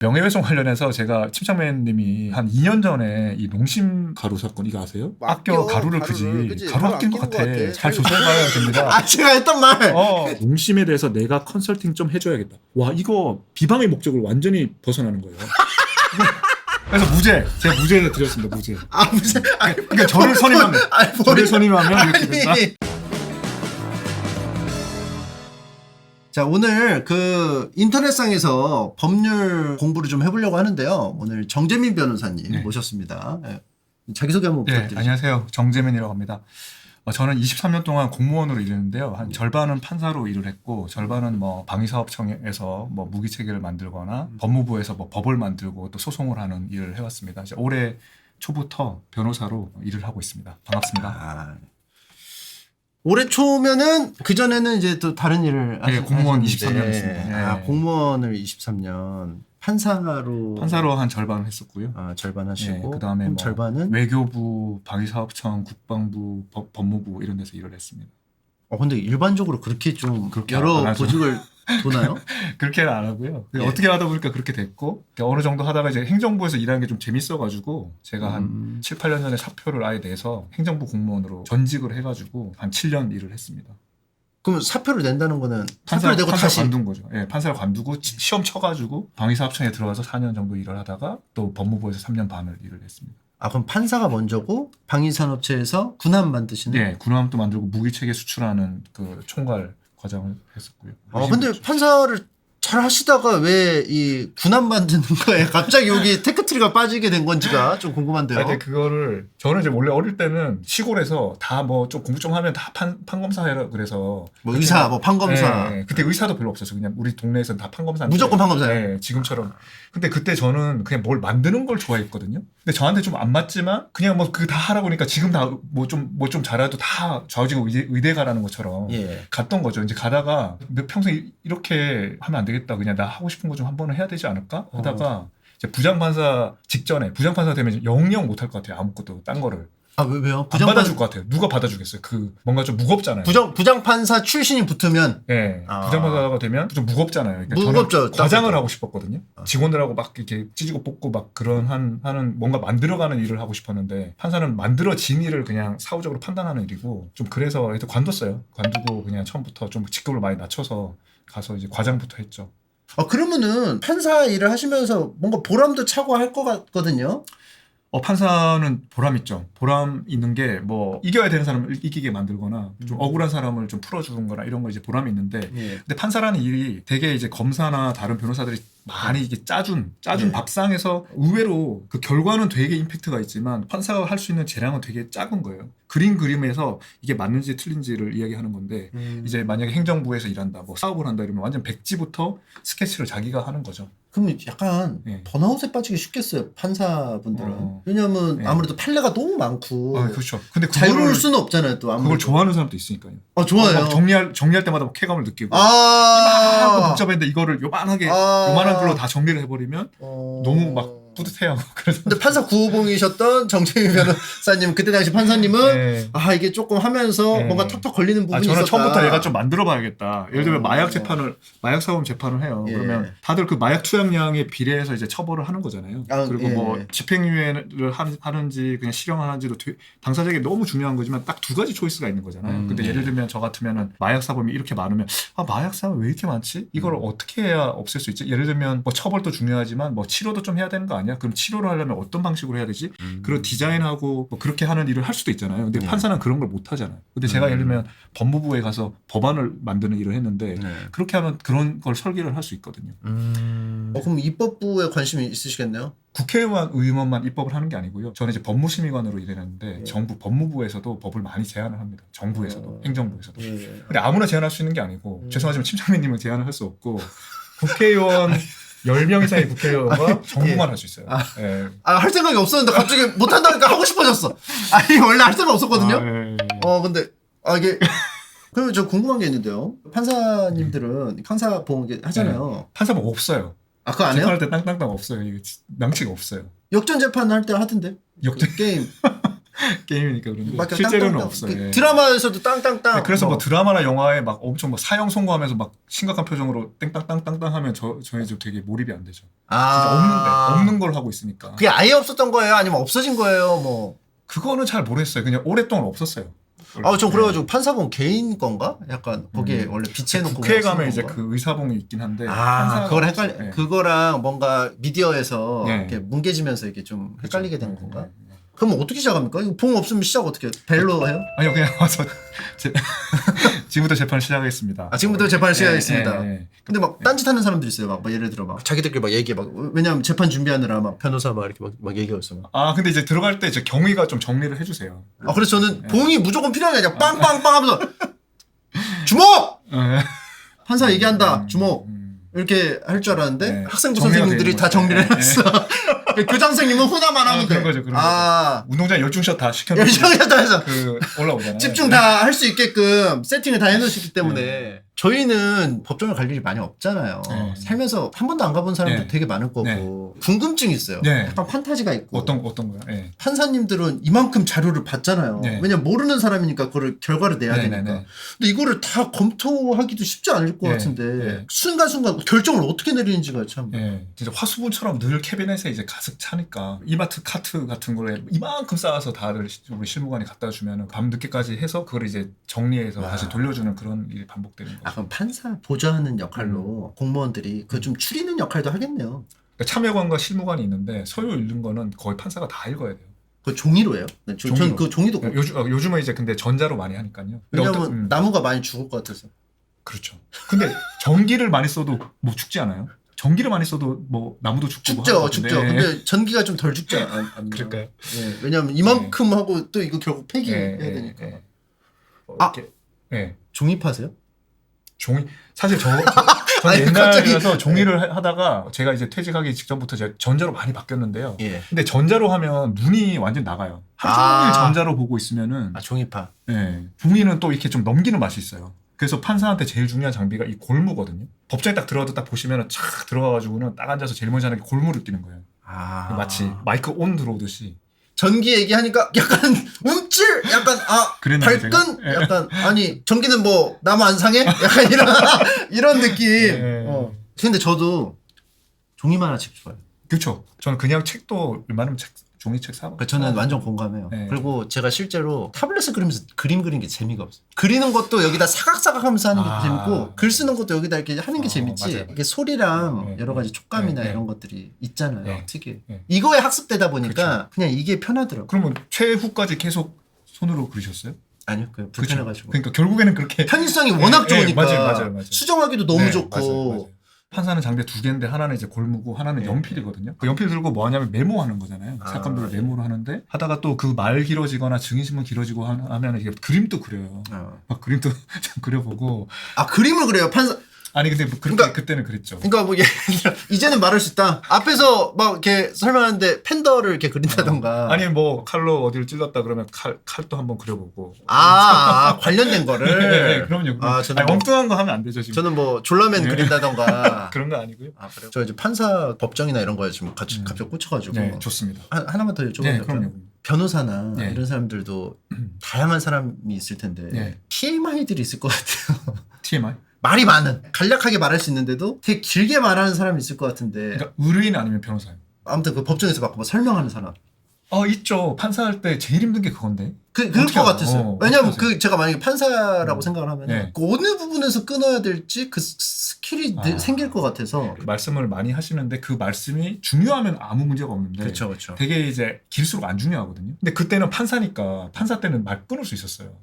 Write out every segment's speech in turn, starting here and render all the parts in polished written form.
명예훼손 관련해서 제가 침착맨님이 한 2년 전에 이 농심 가루 사건 이거 아세요? 아껴 가루를 그지 가루 아낀 것 같아. 잘 조사해봐야 됩니다. 아 제가 했던 말. 농심에 대해서 내가 컨설팅 좀 해줘야겠다. 와 이거 비방의 목적을 완전히 벗어나는 거예요. 그래서 무죄, 제가 무죄를 드렸습니다. 무죄. 아 무슨? 그러니까 저를 선임하면, 저를 선임하면 이렇게 된다. 자 오늘 그 인터넷상에서 법률 공부를 좀 해보려고 하는데요. 오늘 정재민 변호사님 모셨습니다. 네. 자기소개 한번 부탁드립니다. 안녕하세요. 정재민이라고 합니다. 저는 23년 동안 공무원으로 일했는데요. 한 절반은 판사로 일을 했고, 절반은 뭐 방위사업청에서 뭐 무기체계를 만들거나 법무부에서 뭐 법을 만들고 또 소송을 하는 일을 해왔습니다. 이제 올해 초부터 변호사로 일을 하고 있습니다. 반갑습니다. 올해 초면은 그 전에는 이제 또 다른 일을 공무원 23년 했습니다. 아 공무원을 23년 판사로 한 절반을 했었고요. 아 절반 하시고 그다음에 뭐 절반은 외교부, 방위사업청, 국방부, 법무부 이런 데서 일을 했습니다. 근데 일반적으로 그렇게 좀 그렇게 여러 보직을 도나요? 그렇게는 안 하고요. 어떻게 하다 보니까 그렇게 됐고 어느 정도 하다가 이제 행정부에서 일하는 게 좀 재밌어가지고 제가 한 7, 8년 전에 사표를 아예 내서 행정부 공무원으로 전직을 해가지고 한 7년 일을 했습니다. 그럼 사표를 낸다는 거는 사표를 내고 판사를 다시 관둔 거죠. 판사를 관두고 시험 쳐가지고 방위사업청에 들어가서 4년 정도 일을 하다가 또 법무부에서 3년 반을 일을 했습니다. 그럼 판사가 먼저고 방위산업체에서 군함 만드시는? 군함도 만들고 무기체계 수출하는 그 총괄 과정을 했었고요. 근데 판사를 잘 하시다가 왜 이 군함 만드는 거에 갑자기 여기 테크트리가 빠지게 된 건지가 좀 궁금한데요. 근데 그거를 저는 이제 원래 어릴 때는 시골에서 다 뭐 좀 공부 좀 하면 다 판검사 해라 그래서 뭐 의사, 뭐 판검사. 그때 의사도 별로 없었어. 그냥 우리 동네에서는 다 판검사. 무조건 판검사예요. 지금처럼. 근데 그때 저는 그냥 뭘 만드는 걸 좋아했거든요. 근데 저한테 좀 안 맞지만 그냥 뭐 그 다 하라고 하니까 지금 다 뭐 좀 잘해도 다 좌우지고 의대 가라는 것처럼 갔던 거죠. 이제 가다가 평생 이렇게 하면 안 되겠다. 그냥 나 하고 싶은 거 좀 한 번은 해야 되지 않을까 하다가 이제 부장판사 직전에 부장판사 되면 영영 못할 것 같아요. 아무것도 딴 거를. 왜요? 안 받아줄 것 같아요. 누가 받아주겠어요? 뭔가 좀 무겁잖아요. 부장판사 출신이 붙으면? 부장판사가 되면 좀 무겁잖아요. 그러니까 무겁죠. 저는 과장을 하고 싶었거든요. 직원들하고 막 이렇게 찢고 뽑고 막 그런 하는 뭔가 만들어가는 일을 하고 싶었는데 판사는 만들어진 일을 그냥 사후적으로 판단하는 일이고 좀 그래서 관뒀어요. 관두고 그냥 처음부터 좀 직급을 많이 낮춰서 가서 이제 과장부터 했죠. 그러면은 판사 일을 하시면서 뭔가 보람도 차고 할 것 같거든요. 판사는 보람 있죠. 보람 있는 게 뭐 이겨야 되는 사람을 이기게 만들거나 좀 억울한 사람을 좀 풀어주는 거나 이런 거 이제 보람이 있는데 근데 판사라는 일이 되게 이제 검사나 다른 변호사들이 많이 이게 짜준 밥상에서 의외로 그 결과는 되게 임팩트가 있지만 판사가 할 수 있는 재량은 되게 작은 거예요. 그림에서 이게 맞는지 틀린지를 이야기하는 건데 이제 만약에 행정부에서 일한다, 뭐 사업을 한다 이러면 완전 백지부터 스케치를 자기가 하는 거죠. 그럼 약간 번아웃에 빠지기 쉽겠어요, 판사분들은. 왜냐하면 아무래도 판례가 너무 많고 그렇죠. 근데 자유로울 수는 없잖아요. 또 아무래도. 그걸 좋아하는 사람도 있으니까요. 좋아요. 정리할 때마다 막 쾌감을 느끼고 이만하고 복잡했는데 이거를 요만한 걸로 다 정리를 해버리면 너무 막 뿌듯해하고. 그래서 근데 판사 950이셨던 정재민 변호사님, 그때 당시 판사님은 이게 조금 하면서 뭔가 턱턱 걸리는 부분이 저는 있었다. 처음부터 얘가 좀 만들어봐야겠다. 예를 들면 마약 사범 재판을 해요. 그러면 다들 그 마약 투약량에 비례해서 이제 처벌을 하는 거잖아요. 그리고 뭐 집행유예를 하는지 그냥 실형하는지도 당사자에게 너무 중요한 거지만 딱 두 가지 초이스가 있는 거잖아요. 근데 예를 들면 저 같으면은 마약 사범이 이렇게 많으면 마약 사범 왜 이렇게 많지? 이걸 어떻게 해야 없앨 수 있지? 예를 들면 뭐 처벌도 중요하지만 뭐 치료도 좀 해야 되는 거 아니야? 그럼 치료를 하려면 어떤 방식으로 해야 되지? 그리고 디자인하고 뭐 그렇게 하는 일을 할 수도 있잖아요. 근데 판사는 그런 걸 못 하잖아요. 근데 제가 예를 들면 법무부에 가서 법안을 만드는 일을 했는데 그렇게 하면 그런 걸 설계를 할 수 있거든요. 그럼 입법부에 관심이 있으시겠네요? 의원만 입법을 하는 게 아니고요. 저는 이제 법무심의관으로 일했는데 정부 법무부에서도 법을 많이 제안을 합니다. 정부에서도 행정부에서도. 근데 아무나 제안할 수 있는 게 아니고 죄송하지만 침착맨님은 제안을 할 수 없고 국회의원 10명 이상의 국회의원과 정부만 할 수 있어요. 할 생각이 없었는데 갑자기 못한다니까 하고 싶어졌어. 원래 할 생각 없었거든요. 근데 이게 그러면 저 궁금한 게 있는데요. 판사님들은 판사봉 하잖아요. 판사봉 없어요. 그거 안 해요? 재판할 때 땅땅땅 없어요. 이게 명치가 없어요. 역전 재판 할 때 하던데. 역전 게임. 게임이니까 그런데 막 실제로는 땅땅땅. 없어요. 예. 드라마에서도 땅땅땅. 네, 그래서 뭐 드라마나 영화에 막 엄청 막 사형 선고하면서 막 심각한 표정으로 땡땅땅땅땅 하면 저희 좀 되게 몰입이 안 되죠. 진짜 없는 걸 하고 있으니까. 그게 아예 없었던 거예요? 아니면 없어진 거예요? 뭐. 그거는 잘 모르겠어요. 그냥 오랫동안 없었어요. 전 그래가지고 판사봉 개인 건가? 약간 거기에 원래 비치해놓고 국회에 가면 이제 그 의사봉이 있긴 한데 그걸 헷갈려. 네. 그거랑 뭔가 미디어에서 네. 이렇게 뭉개지면서 이게 좀 헷갈리게 되는 네, 건가? 네. 그럼 어떻게 시작합니까? 이거 봉 없으면 시작 어떻게 해요? 벨로 해요? 아니요 그냥 와서 지금부터 재판 시작하겠습니다. 지금부터 재판 시작하겠습니다. 네. 근데 막 딴짓하는 사람들 있어요. 막 예를 들어 막 자기들끼리 막 얘기해 막 왜냐면 재판 준비하느라 막 변호사 막 이렇게 막 얘기하고 막. 아 근데 이제 들어갈 때 이제 경위가 좀 정리를 해주세요. 그래서 저는 봉이 무조건 필요한 게 아니라 빵빵빵 하면서 주목! 판사 얘기한다. 주목. 이렇게 할 줄 알았는데 네. 학생부 정리가 선생님들이 되는 다 거죠. 정리를 해놨어. 교장 선생님은 호나만 하면 돼. 그런 거죠. 그런 거죠. 운동장 열중샷 다 시켜놓고 열중샷 해서 올라오잖아요. 집중 다 할 수 있게끔 세팅을 다 해놓으시기 때문에 저희는 법정을 갈 일이 많이 없잖아요. 살면서 한 번도 안 가본 사람도 되게 많을 거고 궁금증이 있어요. 약간 판타지가 있고 어떤 거요? 판사님들은 이만큼 자료를 봤잖아요. 왜냐면 모르는 사람이니까 그걸 결과를 내야 되니까. 근데 이거를 다 검토하기도 쉽지 않을 것 같은데 순간순간 결정을 어떻게 내리는지가 참. 진짜 화수분처럼 늘 캐비넷에 이제 가득 차니까 이마트 카트 같은 거를 이만큼 쌓아서 다들 우리 실무관이 갖다 주면은 밤 늦게까지 해서 그걸 이제 정리해서 다시 돌려주는 그런 일이 반복되는 거죠. 그럼 판사 보좌하는 역할로 공무원들이 그 좀 추리는 역할도 하겠네요. 그러니까 참여관과 실무관이 있는데 서류 읽는 거는 거의 판사가 다 읽어야 돼요. 그 종이로 해요? 전 그 종이도 요즘은 이제 근데 전자로 많이 하니까요. 왜냐면 나무가 많이 죽을 것 같아서. 그렇죠. 근데 전기를 많이 써도 뭐 죽지 않아요? 전기를 많이 써도 뭐 나무도 죽고 죽죠. 근데 전기가 좀 덜 죽지 않나요? 그럴까요? 왜냐면 이만큼 하고 또 이거 결국 폐기해야 되니까. 종이 파세요? 종이 사실 저는 옛날이라서 종이를 하다가 제가 이제 퇴직하기 직전부터 제가 전자로 많이 바뀌었는데요. 근데 전자로 하면 눈이 완전 나가요. 하루 종일 전자로 보고 있으면은 종이파. 종이는 또 이렇게 좀 넘기는 맛이 있어요. 그래서 판사한테 제일 중요한 장비가 이 골무거든요. 법정에 딱 들어가도 딱 보시면은 착 들어가가지고는 딱 앉아서 제일 먼저 하는 게 골무를 끼는 거예요. 마치 마이크 온 들어오듯이. 전기 얘기하니까 약간 움찔, 약간 발끈, 약간 아니 전기는 뭐 나무 안 상해? 약간 이런 느낌. 근데 저도 종이만 하나씩 좋아요. 그렇죠. 저는 그냥 책도 웬만하면 종이책 사고. 저는 완전 공감해요. 그리고 제가 실제로 타블렛을 그리면서 그림 그리는 게 재미가 없어. 그리는 것도 여기다 사각사각하면서 하는 게 재밌고 글 쓰는 것도 여기다 이렇게 하는 게 재밌지. 맞아요. 이게 소리랑 여러 가지 촉감이나 이런 것들이 있잖아요. 특히 이거에 학습되다 보니까 그냥 이게 편하더라고. 그러면 최후까지 계속 손으로 그리셨어요? 아니요, 그 불편해가지고. 그러니까 결국에는 그렇게 편의성이 워낙 좋으니까 맞아요. 수정하기도 너무 좋고. 맞아요. 판사는 장비 2개인데 하나는 이제 골무고 하나는 연필이거든요. 그 연필 들고 뭐 하냐면 메모하는 거잖아요. 사건들을 메모를 하는데 하다가 또 그 말 길어지거나 증인신문 길어지고 하면 이게 그림도 그려요. 막 그림도 좀 그려보고. 그림을 그려요 판사. 아니 근데 뭐 그러니까, 그때는 그랬죠. 그러니까 뭐 이제는 말할 수 있다. 앞에서 막 이렇게 설명하는데 팬더를 이렇게 그린다던가. 아니 뭐 칼로 어디를 찔렀다 그러면 칼도 한번 그려보고. 관련된 거를. 그럼요. 저는 엉뚱한 거 하면 안 되죠 지금. 저는 뭐 졸라맨 그린다던가. 그런 거 아니고요. 그래요? 저 이제 판사 법정이나 이런 거에 지금 갑자기 꽂혀가지고. 좋습니다. 하나만 더 여쭤봐도 그럼요. 변호사나 이런 사람들도 다양한 사람이 있을 텐데 TMI들이 있을 것 같아요. TMI? 말이 많은, 간략하게 말할 수 있는데도 되게 길게 말하는 사람이 있을 것 같은데. 그러니까 의뢰인 아니면 변호사요? 아무튼 그 법정에서 막 설명하는 사람. 있죠. 판사할 때 제일 힘든 게 그건데. 그럴 것 같았어요. 왜냐면 제가 만약에 판사라고 생각을 하면 그 어느 부분에서 끊어야 될지 그 스킬이 생길 것 같아서. 말씀을 많이 하시는데 그 말씀이 중요하면 아무 문제가 없는데. 그렇죠. 되게 이제 길수록 안 중요하거든요. 근데 그때는 판사니까 판사 때는 말 끊을 수 있었어요.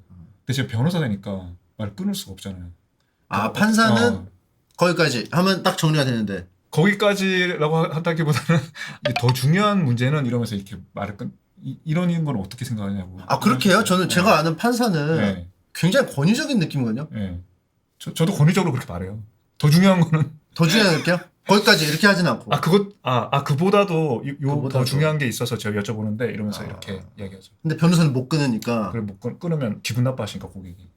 근데 제가 변호사 되니까 말 끊을 수가 없잖아요. 판사는 거기까지 하면 딱 정리가 되는데. 거기까지라고 하다기보다는 더 중요한 문제는 이러면서 이렇게 말을 이런 건 어떻게 생각하냐고. 그렇게 해요? 저는 제가 아는 판사는 굉장히 권위적인 느낌이거든요. 저도 권위적으로 그렇게 말해요. 더 중요한 거는. 더 중요한 느낌? 거기까지 이렇게 하진 않고. 그보다도 더 중요한 게 있어서 제가 여쭤보는데 이러면서 이렇게 이야기하죠. 근데 변호사는 못 끊으니까. 그래 못 끊으면 기분 나빠하시니까 고객이.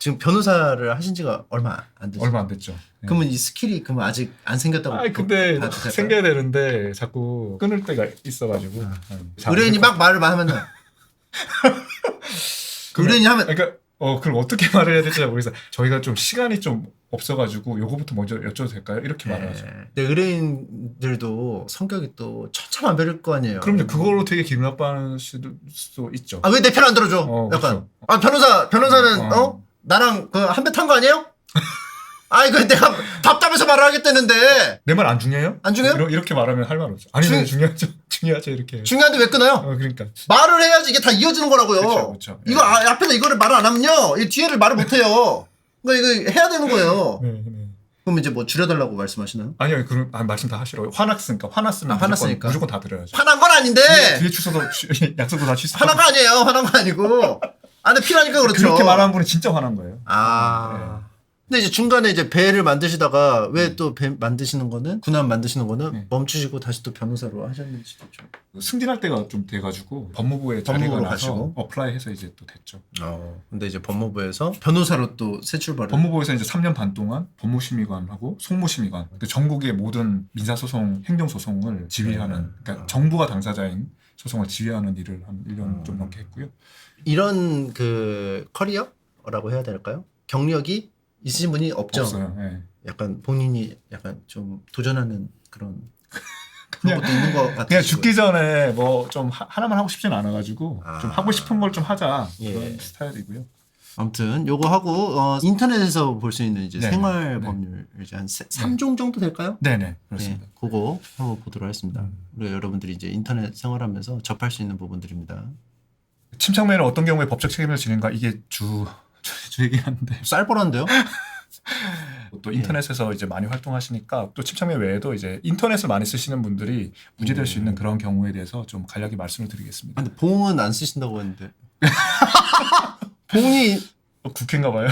지금 변호사를 하신 지가 얼마 안 됐죠? 얼마 안 됐죠. 그러면 이 스킬이 아직 안 생겼다고. 근데 생겨야 되는데 자꾸 끊을 때가 있어가지고. 의뢰인이 막 말을 하면 의뢰인이 하면 그러니까 그럼 어떻게 말을 해야 될지 잘 모르겠어요. 저희가 좀 시간이 좀 없어가지고 요거부터 먼저 여쭤도 될까요? 이렇게 말하죠. 근데 의뢰인들도 성격이 또 천차만별일 거 아니에요. 그럼요. 그걸로 되게 기분 나빠하는 수도 있죠. 아 왜 내 편 안 들어줘? 약간 그렇죠. 아 변호사는 나랑 그 한 배 탄 거 아니에요? 아이 그 내가 답답해서 말을 하겠다는데 내 말 안 중요해요? 안 중요해요? 이렇게 말하면 할 말 없죠. 아니 중요하죠. 중요하죠 이렇게. 중요한데 왜 끊어요? 그러니까 말을 해야지 이게 다 이어지는 거라고요. 그쵸. 이거 앞에서 이거를 말을 안 하면요 이 뒤에를 말을 못 해요. 그러니까 이거 해야 되는 거예요. 네. 그럼 이제 뭐 줄여달라고 말씀하시나요? 아니요, 그럼 말씀 다 하시라고. 화났으면 화났으니까 무조건 다 드려야죠. 화난 건 아닌데 뒤에 취소도 약속도 다 취소. 화난 거 아니에요. 화난 거 아니고. 아, 근데 필요하니까 그렇죠. 그렇게 말하는 분은 진짜 화난 거예요. 근데 이제 중간에 이제 배를 만드시다가 왜 또 배 만드시는 거는 군함 만드시는 거는 멈추시고 다시 또 변호사로 하셨는지도 좀. 승진할 때가 좀 돼가지고 법무부에 자리가 나서 어플라이해서 이제 또 됐죠. 근데 이제 법무부에서 변호사로 또 새 출발을. 법무부에서 이제 3년 반 동안 법무심의관하고 송무심의관, 전국의 모든 민사소송, 행정소송을 지휘하는, 그러니까 정부가 당사자인 소송을 지휘하는 일을 한 1년 좀 넘게 했고요. 이런 그 커리어라고 해야 될까요? 경력이 있으신 분이 없어요. 네. 약간 본인이 약간 좀 도전하는 그런 것도 있는 것 같아요. 그냥 죽기 전에 뭐 좀 하나만 하고 싶진 않아가지고 좀 하고 싶은 걸 좀 하자 그런 스타일이고요. 아무튼 요거 하고 인터넷에서 볼 수 있는 이제 생활 법률 이제 한 3종 정도 될까요? 네네 그렇습니다. 그거 한번 보도록 하겠습니다. 우리 여러분들이 이제 인터넷 생활하면서 접할 수 있는 부분들입니다. 침착맨은 어떤 경우에 법적 책임을 지는가 이게 주 얘기긴 한데 쌀벌한데요? 또 인터넷에서 이제 많이 활동하시니까 또 침착맨 외에도 이제 인터넷을 많이 쓰시는 분들이 문제될 수 있는 그런 경우에 대해서 좀 간략히 말씀을 드리겠습니다. 근데 봉은 안 쓰신다고 했는데 봉이 국회인가 봐요.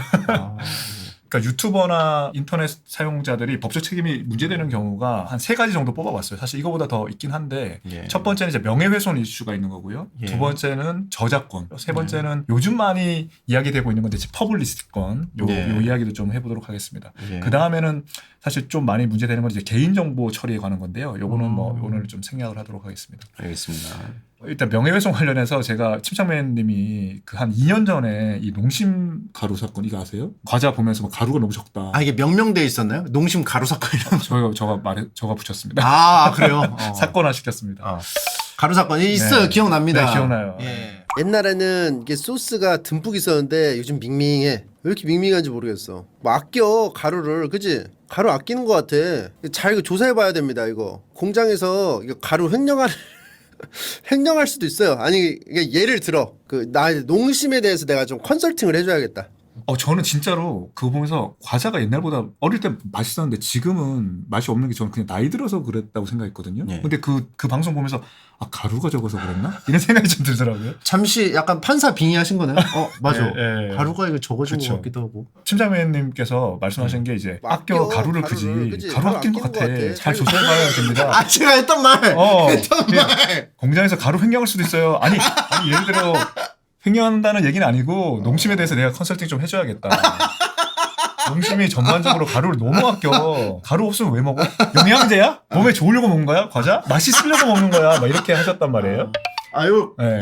그러니까 유튜버나 인터넷 사용자들이 법적 책임이 문제되는 경우가 한 3가지 정도 뽑아봤어요. 사실 이거보다 더 있긴 한데 첫 번째는 이제 명예훼손 이슈가 있는 거고요. 두 번째는 저작권. 세 번째는 요즘 많이 이야기되고 있는 건데 퍼블리시티권. 요 이야기도 좀 해보도록 하겠습니다. 그 다음에는 사실 좀 많이 문제되는 건 이제 개인정보 처리에 관한 건데요. 요거는 뭐 오늘 좀 생략을 하도록 하겠습니다. 알겠습니다. 일단 명예훼손 관련해서 제가 침착맨님이 그 한 2년 전에 이 농심 가루 사건 이거 아세요? 과자 보면서 뭐 가루가 너무 적다. 이게 명명돼 있었나요? 농심 가루 사건이라고. 저가 붙였습니다. 그래요? 사건화 시켰습니다. 가루 사건이 있어요. 기억납니다. 네, 기억나요. 옛날에는 이게 소스가 듬뿍 있었는데 요즘 밍밍해. 왜 이렇게 밍밍한지 모르겠어. 뭐 아껴 가루를, 그지? 가루 아끼는 것 같아. 잘 이거 조사해봐야 됩니다. 이거 공장에서 이거 가루 횡령할 수도 있어요. 아니 이게 예를 들어 나 농심에 대해서 내가 좀 컨설팅을 해줘야겠다. 저는 진짜로 그거 보면서 과자가 옛날보다 어릴 때 맛있었는데 지금은 맛이 없는 게 저는 그냥 나이 들어서 그랬다고 생각했거든요. 근데 그 방송 보면서 가루가 적어서 그랬나? 이런 생각이 좀 들더라고요. 잠시 약간 판사 빙의하신 거네요. 맞아. 가루가 이거 적어진 것 같기도 하고. 침착맨님께서 말씀하신 게 이제 아껴 가루를 그지. 가루 아끼는 것 같아. 잘 조사해봐야 됩니다. 제가 했던 말. 했던 말. 공장에서 가루 횡령할 수도 있어요. 아니 예를 들어 횡령한다는 얘기는 아니고 농심에 대해서 내가 컨설팅 좀 해줘야겠다. 농심이 전반적으로 가루를 너무 아껴. 가루 없으면 왜 먹어? 영양제야? 몸에 좋으려고 먹는 거야? 과자? 맛있으려고 먹는 거야? 막 이렇게 하셨단 말이에요.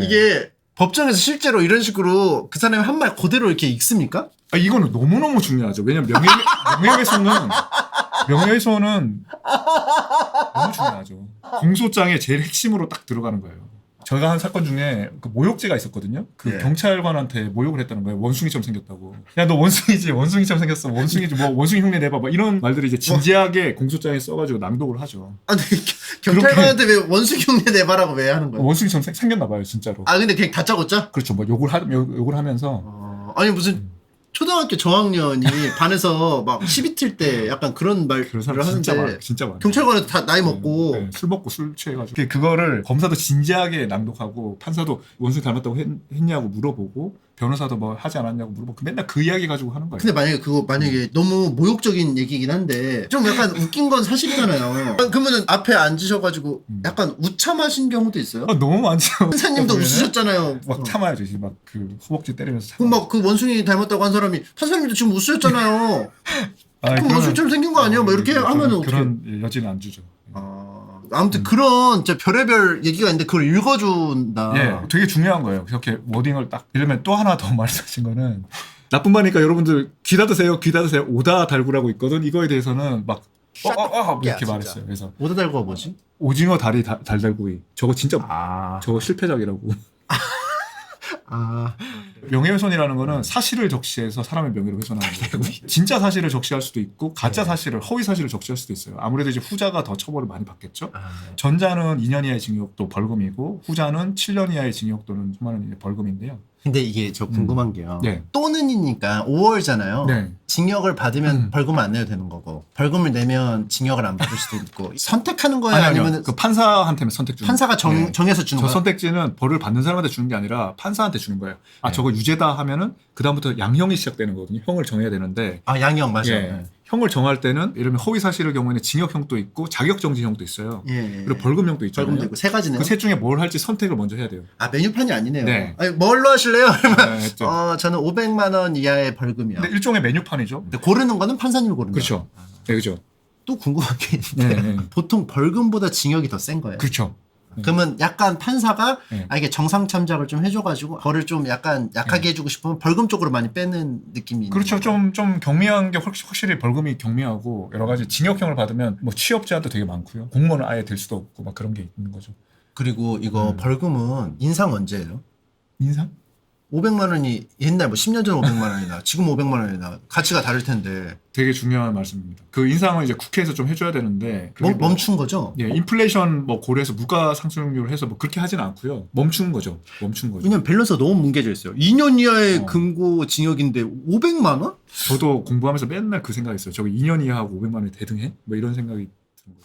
이게 법정에서 실제로 이런 식으로 그 사람이 한 말 그대로 이렇게 읽습니까? 이거는 너무너무 중요하죠. 왜냐면 명예훼손은 너무 중요하죠. 공소장의 제일 핵심으로 딱 들어가는 거예요. 저희가 한 사건 중에 그 모욕죄가 있었거든요. 경찰관한테 모욕을 했다는 거예요. 원숭이처럼 생겼다고. 야, 너 원숭이지? 원숭이처럼 생겼어. 원숭이지? 뭐 원숭이 흉내 내봐. 이런 말들을 이제 진지하게 공소장에 써가지고 낭독을 하죠. 경찰관한테 왜 원숭이 흉내 내봐라고 왜 하는 거예요? 원숭이처럼 생겼나 봐요, 진짜로. 근데 그냥 다짜고짜? 그렇죠. 뭐 욕을 하면서. 무슨 초등학교 저학년이 반에서 막 시비 틀 때 약간 그런 말을 하는데 진짜 많아. 경찰관은 다 나이 먹고 술 먹고 술 취해가지고 그거를 검사도 진지하게 낭독하고 판사도 원숭이 닮았다고 했냐고 물어보고 변호사도 뭐 하지 않았냐고 물어보고 맨날 그 이야기 가지고 하는 거예요. 근데 만약에 너무 모욕적인 얘기긴 한데 좀 약간 웃긴 건 사실이잖아요. 그러면은 앞에 앉으셔가지고 약간 우참하신 경우도 있어요? 너무 많죠. 판사님도 웃으셨잖아요. 막 참아야죠. 막 그 허벅지 때리면서. 그럼 막 그 원숭이 닮았다고 한 사람이 판사님도 지금 웃으셨잖아요. 그럼 원숭이처럼 생긴 거 아니에요? 뭐 이렇게 하면은 어떻게? 그런 여지는 안 주죠. 아무튼 그런 진짜 별의별 얘기가 있는데 그걸 읽어준다. 예, 되게 중요한 거예요. 그렇게 워딩을 딱 이러면 또 하나 더 말씀하신 거는 나쁜 말이니까 여러분들 귀 닫으세요, 귀 닫으세요. 오다 달구라고 있거든. 이거에 대해서는 막 이렇게 진짜. 말했어요. 그래서 오다 달구가 뭐지? 오징어 다리 달달구이. 저거 진짜 저거 실패작이라고. 명예훼손이라는 거는 사실을 적시해서 사람의 명예를 훼손하는 거고 진짜 사실을 적시할 수도 있고 가짜 사실을 허위 사실을 적시할 수도 있어요. 아무래도 이제 후자가 더 처벌을 많이 받겠죠. 전자는 2년 이하의 징역도 벌금이고 후자는 7년 이하의 징역 또는 10만 원 이하의 벌금인데요. 근데 이게 저 궁금한 게요. 네. 또는이니까 5월잖아요. 네. 징역을 받으면 벌금을 안 내도 되는 거고 벌금을 내면 징역을 안 받을 수도 있고 선택하는 거예요? 아니요. 아니면 그 판사한테는 선택 주는 판사가 거예요. 정해서 주는 저 거예요? 선택지는 벌을 받는 사람한테 주는 게 아니라 판사한테 주는 거예요. 저거 유죄다 하면은 그다음부터 양형이 시작되는 거거든요. 형을 정해야 되는데 양형 맞아요. 예. 형을 정할 때는 예를 들면 허위 사실의 경우에는 징역형도 있고 자격정지형도 있어요. 예. 그리고 벌금형도 있잖아요. 벌금도 있고 세 가지네요. 그 셋 중에 뭘 할지 선택을 먼저 해야 돼요. 메뉴판이 아니네요. 네. 아니, 뭘로 하실래요? 그러면 네, 저는 500만 원 이하의 벌금이요. 근데 일종의 메뉴판이죠. 근데 고르는 거는 판사님이 고르는 그렇죠. 거예요. 네, 그렇죠. 또 궁금한 게 있는데 네, 네. 보통 벌금보다 징역이 더 센 거예요. 그렇죠. 그러면 약간 판사가 네. 이게 정상 참작을 좀 해줘가지고 벌을 좀 약간 약하게 해주고 싶으면 벌금 쪽으로 많이 빼는 느낌이 있는 그렇죠. 거예요. 좀 경미한 게 확실히 벌금이 경미하고 여러 가지 징역형을 받으면 뭐 취업제한도 되게 많고요. 공무원은 아예 될 수도 없고 막 그런 게 있는 거죠. 그리고 이거 벌금은 인상 언제예요? 인상? 500만 원이 옛날 뭐 10년 전 500만 원이나 지금 500만 원이나 가치가 다를 텐데 되게 중요한 말씀입니다. 그 인상은 이제 국회에서 좀 해줘야 되는데 그게 뭐, 멈춘 거죠? 예, 인플레이션 뭐 고려해서 물가 상승률을 해서 뭐 그렇게 하진 않고요. 멈춘 거죠. 왜냐면 밸런스가 너무 뭉개져 있어요. 2년 이하의 금고 징역인데 500만 원? 저도 공부하면서 맨날 그 생각했어요. 저거 2년 이하하고 500만 원이 대등해? 뭐 이런 생각이.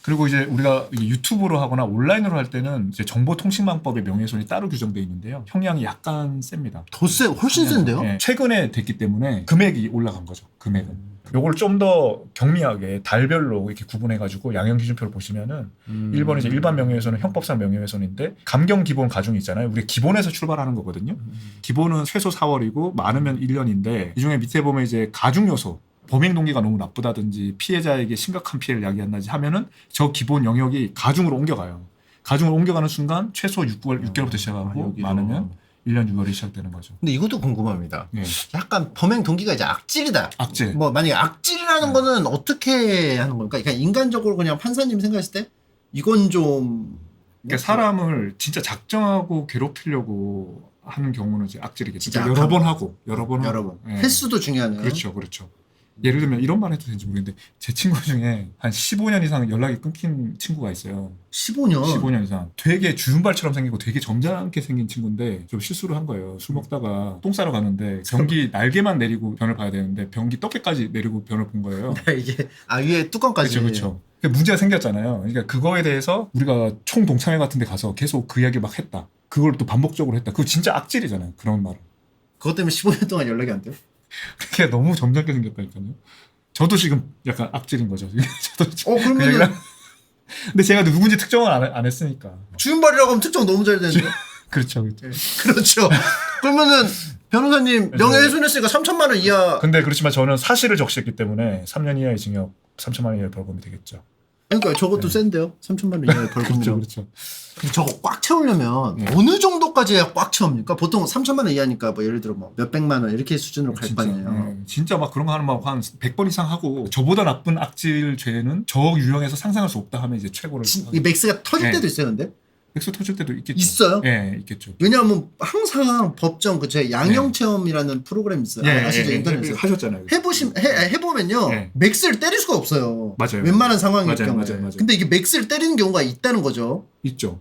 그리고 이제 우리가 유튜브로 하거나 온라인으로 할 때는 이제 정보통신망법의 명예훼손이 따로 규정되어 있는데요. 형량이 약간 셉니다. 훨씬 센데요? 네, 최근에 됐기 때문에 금액이 올라간 거죠. 금액은. 요걸 좀 더 경미하게 달별로 이렇게 구분해가지고 양형 기준표를 보시면은 1번이 이제 일반 명예훼손은 형법상 명예훼손인데 감경 기본 가중이 있잖아요. 우리 기본에서 출발하는 거거든요. 기본은 최소 4월이고 많으면 1년인데 이 중에 밑에 보면 이제 가중 요소. 범행 동기가 너무 나쁘다든지 피해자에게 심각한 피해를 야기한다든지 하면은 저 기본 영역이 가중으로 옮겨가요. 가중으로 옮겨가는 순간 최소 6개월부터 시작하고 많으면 1년 6월이 시작되는 거죠. 근데 이것도 궁금합니다. 예. 약간 범행 동기가 이제 악질이다. 악질. 뭐 만약에 악질이라는 거는 어떻게 하는 겁니까? 그러니까 인간적으로 그냥 판사님 생각했을 때 이건 좀 그러니까 사람을 진짜 작정하고 괴롭히려고 하는 경우는 이제 악질이겠죠. 진짜 여러 악한 번 거. 하고 여러 번 하고. 예. 횟수도 중요하네요. 그렇죠. 예를 들면 이런 말 해도 되는지 모르겠는데 제 친구 중에 한 15년 이상 연락이 끊긴 친구가 있어요. 15년 이상. 되게 주윤발처럼 생기고 되게 점잖게 생긴 친구인데 좀 실수를 한 거예요. 술 먹다가 똥 싸러 가는데 변기 날개만 내리고 변을 봐야 되는데 변기 떡에까지 내리고 변을 본 거예요. 이게 위에 뚜껑까지. 그렇죠. 문제가 생겼잖아요. 그러니까 그거에 대해서 우리가 총동창회 같은 데 가서 계속 그 이야기 막 했다. 그걸 또 반복적으로 했다. 그거 진짜 악질이잖아요. 그런 말은. 그것 때문에 15년 동안 연락이 안 돼요? 그게 너무 점잖게 생겼다니까요. 저도 지금 약간 악질인 거죠. 저도 그러면은 근데 제가 누군지 특정을 안 했으니까. 주윤발이라고 하면 특정 너무 잘 되는데. 그렇죠. 그렇죠. 그러면은 변호사님 명예훼손했으니까 3천만 원 이하. 근데 그렇지만 저는 사실을 적시했기 때문에 3년 이하의 징역, 3천만 원 이하의 벌금이 되겠죠. 그러니까 저것도 센데요. 3천만 원 이하의 벌금이요. 그렇죠. 근데 저거 꽉 채우려면 어느 정도까지 해야 꽉 채웁니까? 보통 3천만 원 이하니까 뭐 예를 들어 뭐 몇백만 원 이렇게 수준으로 갈 거 아니에요. 진짜 막 그런 거 하는 막 한 100번 이상 하고 저보다 나쁜 악질 죄는 저 유형에서 상상할 수 없다 하면 이제 최고를. 이 맥스가 터질 때도 있어요, 근데? 맥스 터질 때도 있겠죠. 있어요? 예, 있겠죠. 왜냐하면 항상 법정 제 양형 체험이라는 프로그램 있어요. 아시죠? 인터넷에서 하셨잖아요. 해보면요 맥스를 때릴 수가 없어요. 맞아요. 웬만한 상황일 경우에. 맞아요. 근데 이게 맥스를 때리는 경우가 있다는 거죠. 있죠.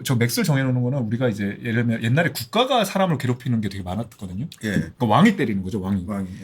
저 맥스를 정해놓는 거는 우리가 이제 예를 들면 옛날에 국가가 사람을 괴롭히는 게 되게 많았거든요. 예. 그러니까 왕이 때리는 거죠.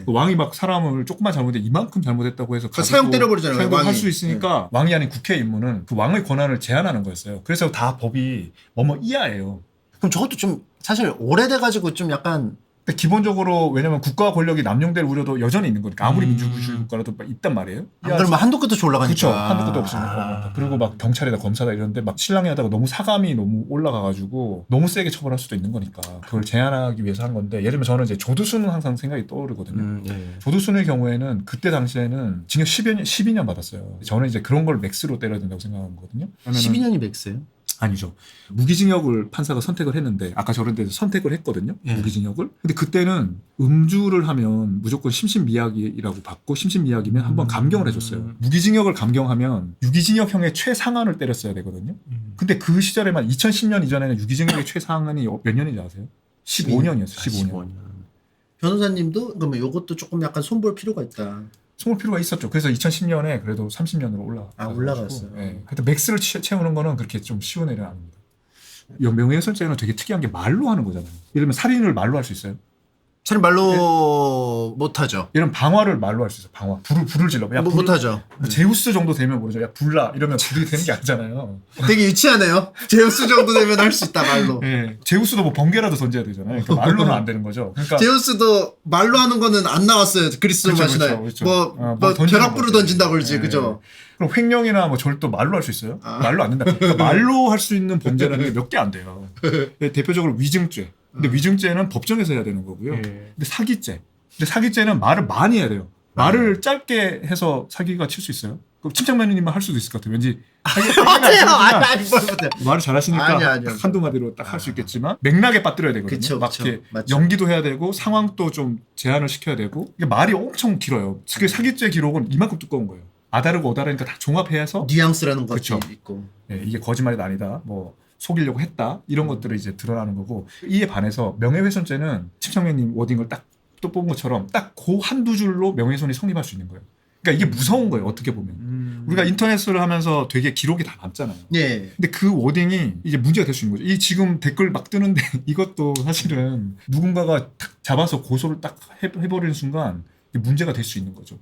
왕이 막 사람을 조금만 잘못해 이만큼 잘못했다고 해서 사형 때려버리잖아요. 사형을 할 수 있으니까 왕이 아닌 국회 임무는 그 왕의 권한을 제한하는 거였어요. 그래서 다 법이 뭐뭐 이하예요. 그럼 저것도 좀 사실 오래돼가지고 좀 약간 근데 기본적으로 왜냐면 국가 권력이 남용될 우려도 여전히 있는 거니까 아무리 민주주의 국가라도 있단 말이에요. 안 그러면 한도 끝도 올라가니까. 그렇죠. 한도 끝도 없으니까. 그리고 막 경찰이다 검사다 이런데 막 실랑이 하다가 너무 사감이 너무 올라가가지고 너무 세게 처벌할 수도 있는 거니까 그걸 제한하기 위해서 하는 건데 예를 들면 저는 이제 조두순은 항상 생각이 떠오르거든요. 조두순의 경우에는 그때 당시에는 징역 12년 받았어요. 저는 이제 그런 걸 맥스로 때려야 된다고 생각하거든요. 12년이 맥스예요? 아니죠. 무기징역을 판사가 선택을 했는데 아까 저런 데서 선택을 했거든요. 무기징역을. 근데 그때는 음주를 하면 무조건 심신미약이라고 받고 심신미약이면 한번 감경을 해줬어요. 무기징역을 감경하면 유기징역형의 최상한을 때렸어야 되거든요. 근데 그 시절에만 2010년 이전에는 유기징역의 최상한이 몇 년인지 아세요? 15년이었어요. 15년. 변호사님도 그러면 요것도 조금 약간 손볼 필요가 있다. 손볼 필요가 있었죠. 그래서 2010년에 그래도 30년으로 올라갔어요. 네. 하여튼 맥스를 채우는 거는 그렇게 좀 쉬운 일은 아닙니다. 명예훼손죄는 되게 특이한 게 말로 하는 거잖아요. 예를 들면 살인을 말로 할 수 있어요. 살인 말로 못하죠. 이런 방화를 말로 할 수 있어요. 방화. 불을 질러. 야, 못하죠. 제우스 정도 되면 모르죠. 야 불나 이러면 불이 되는 게 아니잖아요. 되게 유치하네요. 제우스 정도 되면 할 수 있다 말로. 네. 제우스도 뭐 번개라도 던져야 되잖아요. 그러니까 말로는 안 되는 거죠. 그러니까 제우스도 말로 하는 거는 안 나왔어요. 그리스 로마시나요? 그렇죠. 뭐 벼락불을 던진다 그러지, 그죠? 그럼 횡령이나 뭐 절도 말로 할 수 있어요? 말로 안 된다. 그러니까 말로 할 수 있는 범죄라는 게 몇 개 안 돼요. 대표적으로 위증죄. 근데 위증죄는 법정에서 해야 되는 거고요. 근데 사기죄. 근데 사기죄는 말을 많이 해야 돼요. 말을 짧게 해서 사기가 칠 수 있어요. 그럼 침착맨님만 할 수도 있을 것 같아요. 왠지 말을 잘하시니까 아니요. 딱 한두 마디로 딱 할 수 있겠지만 맥락에 빠뜨려야 되거든요. 그쵸, 막 그쵸. 이렇게 맞죠. 연기도 해야 되고 상황도 좀 제한을 시켜야 되고 이게 말이 엄청 길어요. 그 사기죄 기록은 이만큼 두꺼운 거예요. 아다르고 어다르니까 다 종합해서 뉘앙스라는 것도 그쵸. 있고. 네, 이게 거짓말이 아니다. 뭐 속이려고 했다. 이런 것들을 이제 드러나는 거고 이에 반해서 명예훼손죄는 침착맨님 워딩을 딱 또 뽑은 것처럼 딱 그 한두 줄로 명예훼손이 성립할 수 있는 거예요. 그러니까 이게 무서운 거예요. 어떻게 보면. 우리가 인터넷을 하면서 되게 기록이 다 남잖아요. 예. 근데 그 워딩이 이제 문제가 될 수 있는 거죠. 이 지금 댓글 막 뜨는데 이것도 사실은 누군가가 탁 잡아서 고소를 딱 해버리는 순간 이게 문제가 될 수 있는 거죠.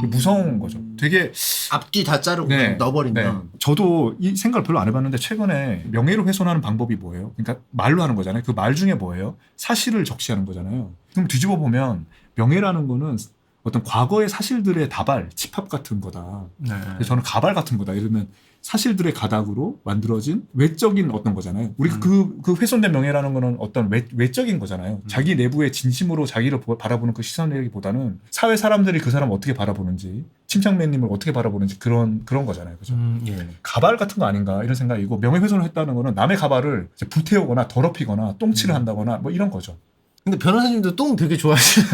무서운 거죠. 되게 앞뒤 다 자르고 네, 넣어버린다. 네. 저도 이 생각을 별로 안 해봤는데 최근에 명예를 훼손하는 방법이 뭐예요? 그러니까 말로 하는 거잖아요. 그 말 중에 뭐예요? 사실을 적시하는 거잖아요. 그럼 뒤집어 보면 명예라는 거는 어떤 과거의 사실들의 다발, 집합 같은 거다. 네. 그래서 저는 가발 같은 거다. 이러면 사실들의 가닥으로 만들어진 외적인 어떤 거잖아요. 우리가 그 훼손된 명예라는 거는 어떤 외적인 거잖아요. 자기 내부의 진심으로 자기를 바라보는 그 시선이라기보다는 사회 사람들이 그 사람을 어떻게 바라보는지, 침착맨님을 어떻게 바라보는지 그런 거잖아요. 그죠? 예. 가발 같은 거 아닌가 이런 생각이고 명예훼손을 했다는 거는 남의 가발을 이제 불태우거나 더럽히거나 똥칠을 한다거나 뭐 이런 거죠. 근데 변호사님도 똥 되게 좋아하시나?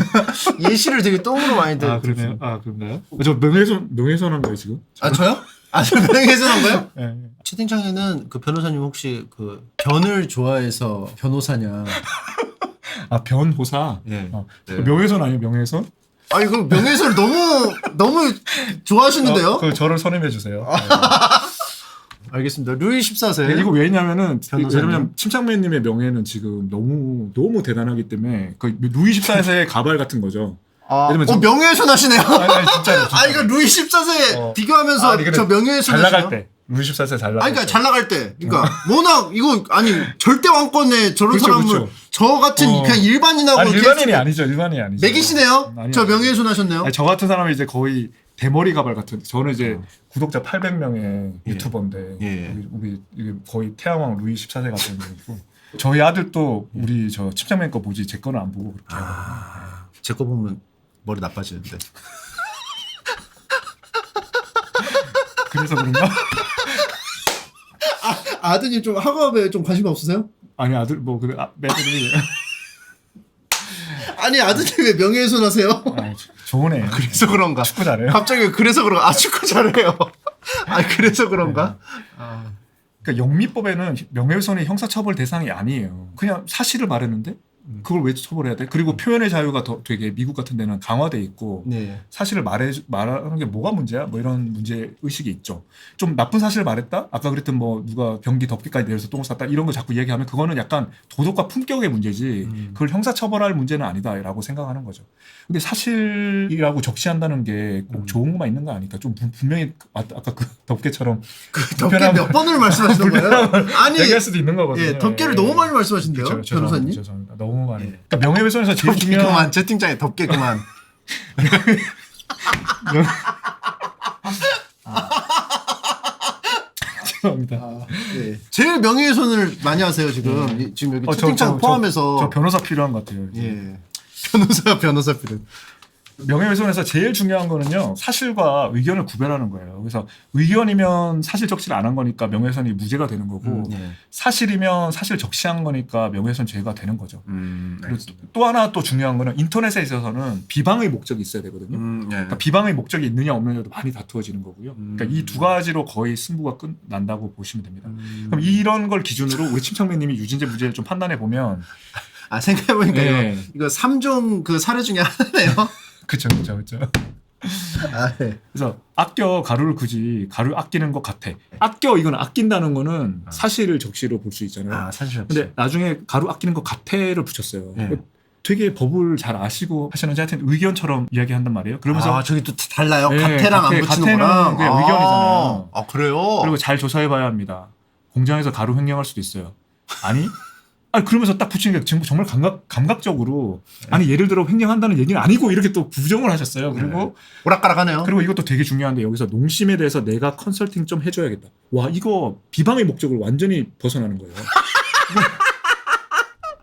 예시를 되게 똥으로 많이 들어요. 그런가요? 저 명예훼손한 거예요 지금? 저요? 저 명예훼손한 거요? 네. 채팅창에는 그 변호사님 혹시 그 변을 좋아해서 변호사냐? 변호사. 예. 명예훼손 아니에요 명예훼손? 이거 명예훼손을 너무 좋아하시는데요? 저를 선임해 주세요. 알겠습니다. 루이 14세. 이거 왜냐면은 변호사님. 왜냐면 침착맨님의 명예는 지금 너무 대단하기 때문에 그 루이 14세의 가발 같은 거죠. 왜냐면 명예훼손 하시네요. 아니, 진짜로. 이거 루이 14세 비교하면서 저 명예훼손 잘 나갈 하시네요? 때. 루이 14세 잘 나갈 때. 그러니까 잘 나갈 때. 그러니까 워낙 이거 절대 왕권에 저런 그렇죠, 사람을 그렇죠. 저 같은 그냥 일반인하고 일반인이 아니죠. 일반인이 아니죠. 매기시네요. 아니요. 저 명예훼손 하셨네요. 아니, 저 같은 사람이 이제 거의 대머리 가발 같은. 저는 이제 구독자 800명의 유튜버인데 우리 거의 태양왕 루이 14세 같은 거고. 저희 아들도 우리 저 침착맨 거 보지 제 거는 안 보고 그렇게. 제 거 보면 머리 나빠지는데. 그래서 그런가? 아드님 좀 학업에 좀 관심 없으세요? 아니 아들 뭐 그래 매들이 아니 아드님 왜 명예훼손 하세요? 좋은 애. 그래서 그런가? 축구 잘해요. 갑자기 그래서 그런가? 축구 잘해요. 그래서 그런가? 그러니까 영미법에는 명예훼손이 형사처벌 대상이 아니에요. 그냥 사실을 말했는데 그걸 왜 처벌해야 돼? 그리고 표현의 자유가 더 되게 미국 같은 데는 강화돼 있고 네. 사실을 말하는 게 뭐가 문제야? 뭐 이런 문제 의식이 있죠. 좀 나쁜 사실을 말했다? 아까 그랬던 뭐 누가 변기 덮개까지 내려서 똥을 쌌다 이런 거 자꾸 얘기하면 그거는 약간 도덕과 품격의 문제지 그걸 형사처벌할 문제는 아니다라고 생각하는 거죠. 근데 사실이라고 적시한다는 게 꼭 좋은 것만 있는 거 아니까 좀 분명히 아까 그 덮개처럼 덮개 몇 번을 말씀하시는 거예요? 아니 얘기할 수도 있는 거거든요. 덮개를 너무 많이 말씀하시는데요, 그쵸, 변호사님? 죄송합니다. 너무 너무 많아요. 그러니까 명예훼손에서 제일 덥게 중요한 그만 채팅창에 덥게 그만. 죄송합니다. 네. 제일 명예훼손을 많이 하세요 지금. 지금 여기 채팅창 포함해서. 저 변호사 필요한 것 같아요. 예. 변호사 필요. 명예훼손에서 제일 중요한 거는요, 사실과 의견을 구별하는 거예요. 그래서 의견이면 사실 적시를 안 한 거니까 명예훼손이 무죄가 되는 거고, 예. 사실이면 사실 적시한 거니까 명예훼손 죄가 되는 거죠. 그리고 알겠습니다. 또 하나 또 중요한 거는 인터넷에 있어서는 비방의 목적이 있어야 되거든요. 예. 그러니까 비방의 목적이 있느냐 없느냐도 많이 다투어지는 거고요. 그러니까 이 두 가지로 거의 승부가 끝난다고 보시면 됩니다. 그럼 이런 걸 기준으로 우리 침착맨님이 유진재 무죄를 좀 판단해 보면, 아 생각해보니까 예. 이거 3종 그 사례 중에 하나네요. 그쵸. 아, 네. 그래서 아껴 가루를 굳이 가루 아끼는 것 같아. 아껴 이건 아낀다는 거는 사실을 적시로 볼 수 있잖아요. 아 사실. 근데 나중에 가루 아끼는 것 같아를 붙였어요. 예. 되게 법을 잘 아시고 하시는지 하여튼 의견처럼 이야기한단 말이에요. 그러면서 아 저기 또 달라요. 예, 가태랑 안 가태, 붙이는 거랑. 가태는 그게 의견이잖아요. 아 그래요? 그리고 잘 조사해봐야 합니다. 공장에서 가루 횡령할 수도 있어요. 아니? 아니 그러면서 딱 붙이는 게 지금 정말 감각적으로 아니 예를 들어 횡령한다는 얘기는 아니고 이렇게 또 부정을 하셨어요. 그리고 오락가락하네요. 그리고 이것도 되게 중요한데 여기서 농심에 대해서 내가 컨설팅 좀 해줘야겠다. 와 이거 비방의 목적을 완전히 벗어나는 거예요.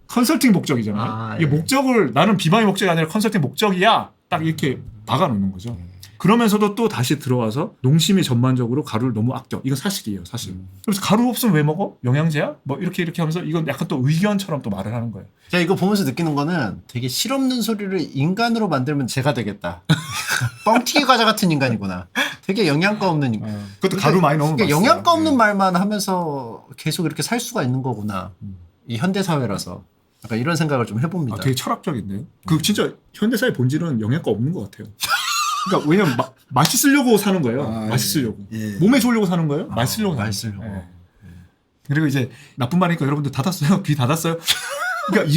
컨설팅 목적이잖아요. 아, 이게 예. 목적을 나는 비방의 목적이 아니라 컨설팅 목적이야. 딱 이렇게 박아놓는 거죠. 그러면서도 또 다시 들어와서 농심이 전반적으로 가루를 너무 아껴. 이건 사실이에요, 사실. 그래서 가루 없으면 왜 먹어? 영양제야? 뭐 이렇게 하면서 이건 약간 또 의견처럼 또 말을 하는 거예요. 제가 이거 보면서 느끼는 거는 되게 실없는 소리를 인간으로 만들면 제가 되겠다. 뻥튀기 과자 같은 인간이구나. 되게 영양가 없는 인간. 그것도 가루 많이 넣으면 그러니까 맛있어요. 영양가 없는 네. 말만 하면서 계속 이렇게 살 수가 있는 거구나. 이 현대 사회라서. 약간 이런 생각을 좀 해봅니다. 아, 되게 철학적인데요. 그 진짜 현대사의 본질은 영양가 없는 것 같아요. 그러니까 왜냐면 맛있으려고 사는 거예요. 아, 맛있으려고. 예. 몸에 좋으려고 사는 거예요. 맛있으려고. 사는 맛있으려고. 거예요. 예. 그리고 이제 나쁜 말이니까 여러분들 닫았어요. 귀 닫았어요. 그러니까